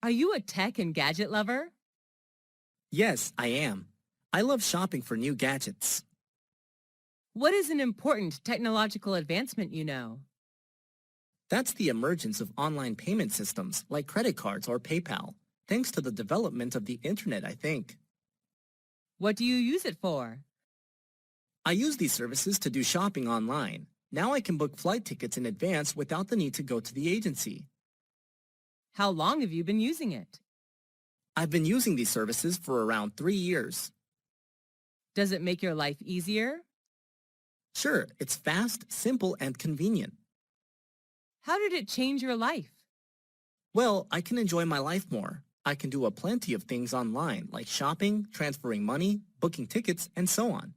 Are you a tech and gadget lover? Yes, I am. I love shopping for new gadgets. What is an important technological advancement you know? That's the emergence of online payment systems like credit cards or PayPal, thanks to the development of the internet, I think. What do you use it for? I use these services to do shopping online. Now I can book flight tickets in advance without the need to go to the agency. How long have you been using it? I've been using these services for around 3 years. Does it make your life easier? Sure, it's fast, simple, and convenient. How did it change your life? Well, I can enjoy my life more. I can do a plenty of things online, like shopping, transferring money, booking tickets, and so on.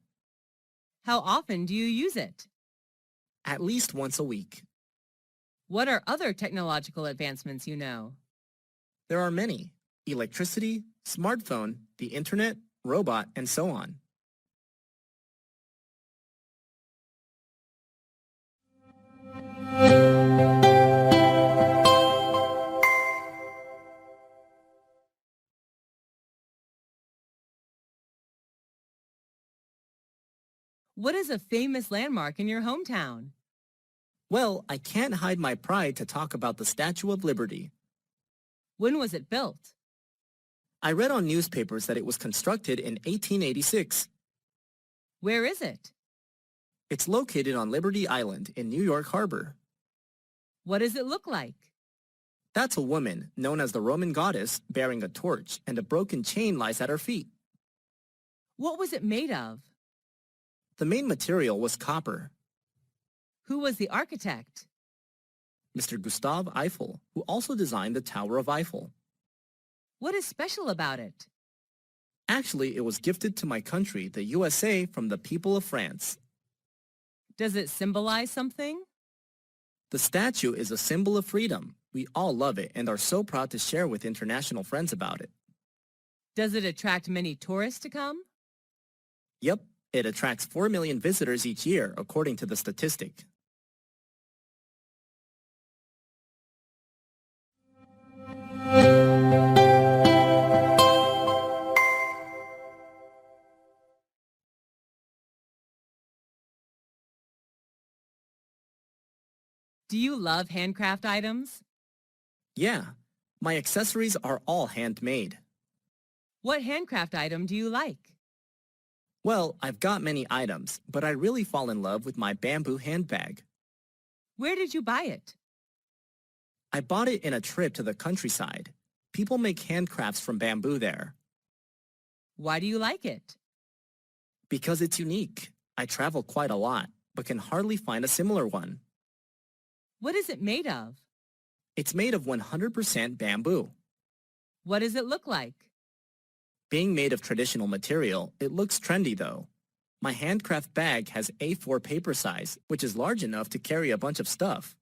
How often do you use it? At least once a week. What are other technological advancements you know? There are many. Electricity, smartphone, the internet, robot, and so on. What is a famous landmark in your hometown? Well, I can't hide my pride to talk about the Statue of Liberty. When was it built? I read on newspapers that it was constructed in 1886. Where is it? It's located on Liberty Island in New York Harbor. What does it look like? That's a woman, known as the Roman goddess, bearing a torch, and a broken chain lies at her feet. What was it made of? The main material was copper. Who was the architect? Mr. Gustav Eiffel, who also designed the Tower of Eiffel. What is special about it? Actually, it was gifted to my country, the USA, from the people of France. Does it symbolize something? The statue is a symbol of freedom. We all love it and are so proud to share with international friends about it. Does it attract many tourists to come? Yep, it attracts 4 million visitors each year, according to the statistic. Do you love handcraft items? Yeah, my accessories are all handmade. What handcraft item do you like? Well, I've got many items, but I really fall in love with my bamboo handbag. Where did you buy it? I bought it in a trip to the countryside. People make handcrafts from bamboo there. Why do you like it? Because it's unique. I travel quite a lot, but can hardly find a similar one. What is it made of? It's made of 100% bamboo. What does it look like? Being made of traditional material, it looks trendy though. My handcraft bag has A4 paper size, which is large enough to carry a bunch of stuff.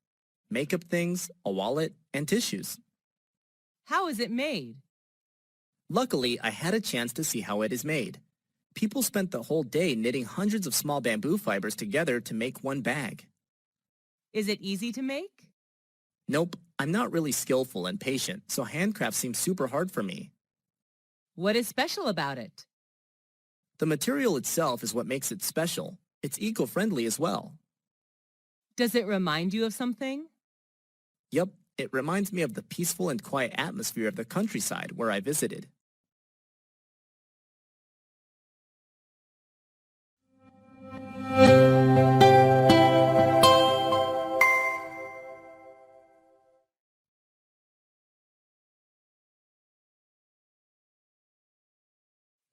Makeup things, a wallet, and tissues. How is it made? Luckily, I had a chance to see how it is made. People spent the whole day knitting hundreds of small bamboo fibers together to make one bag. Is it easy to make? Nope, I'm not really skillful and patient, so handcraft seems super hard for me. What is special about it? The material itself is what makes it special. It's eco-friendly as well. Does it remind you of something? Yep, it reminds me of the peaceful and quiet atmosphere of the countryside where I visited.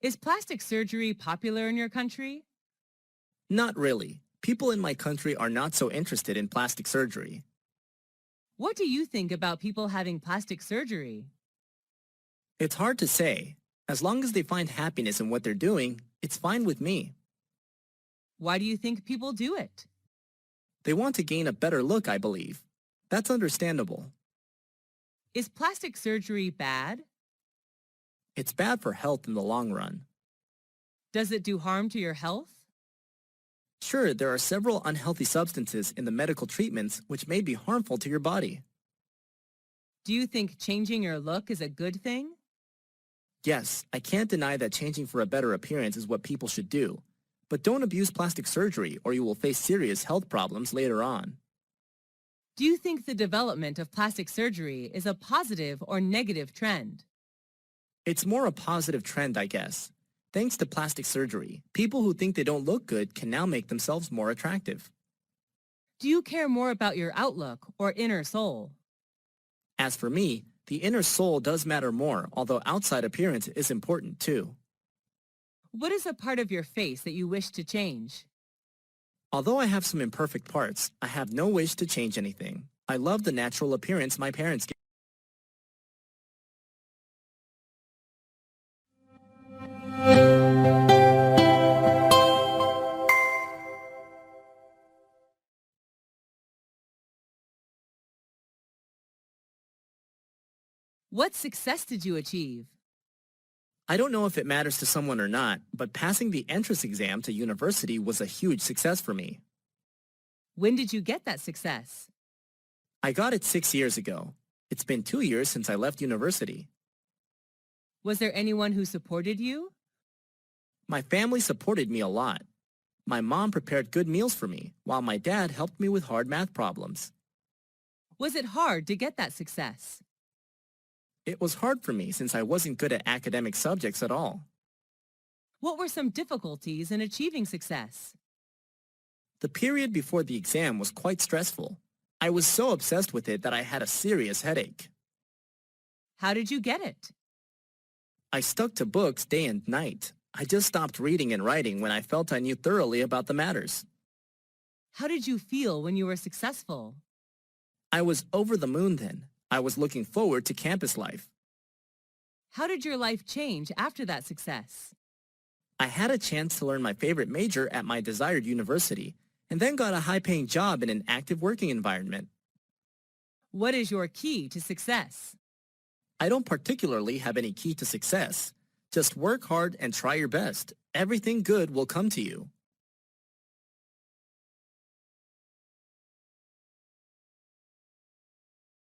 Is plastic surgery popular in your country? Not really. People in my country are not so interested in plastic surgery. What do you think about people having plastic surgery? It's hard to say. As long as they find happiness in what they're doing, it's fine with me. Why do you think people do it? They want to gain a better look, I believe. That's understandable. Is plastic surgery bad? It's bad for health in the long run. Does it do harm to your health? Sure, there are several unhealthy substances in the medical treatments which may be harmful to your body. Do you think changing your look is a good thing? Yes, I can't deny that changing for a better appearance is what people should do. But don't abuse plastic surgery or you will face serious health problems later on. Do you think the development of plastic surgery is a positive or negative trend? It's more a positive trend, I guess. Thanks to plastic surgery, people who think they don't look good can now make themselves more attractive. Do you care more about your outlook or inner soul? As for me, the inner soul does matter more, although outside appearance is important too. What is a part of your face that you wish to change? Although I have some imperfect parts, I have no wish to change anything. I love the natural appearance my parents gave. What success did you achieve? I don't know if it matters to someone or not, but passing the entrance exam to university was a huge success for me. When did you get that success? I got it 6 years ago. It's been 2 years since I left university. Was there anyone who supported you? My family supported me a lot. My mom prepared good meals for me, while my dad helped me with hard math problems. Was it hard to get that success? It was hard for me since I wasn't good at academic subjects at all. What were some difficulties in achieving success? The period before the exam was quite stressful. I was so obsessed with it that I had a serious headache. How did you get it? I stuck to books day and night. I just stopped reading and writing when I felt I knew thoroughly about the matters. How did you feel when you were successful? I was over the moon then. I was looking forward to campus life. How did your life change after that success? I had a chance to learn my favorite major at my desired university, and then got a high-paying job in an active working environment. What is your key to success? I don't particularly have any key to success. Just work hard and try your best. Everything good will come to you.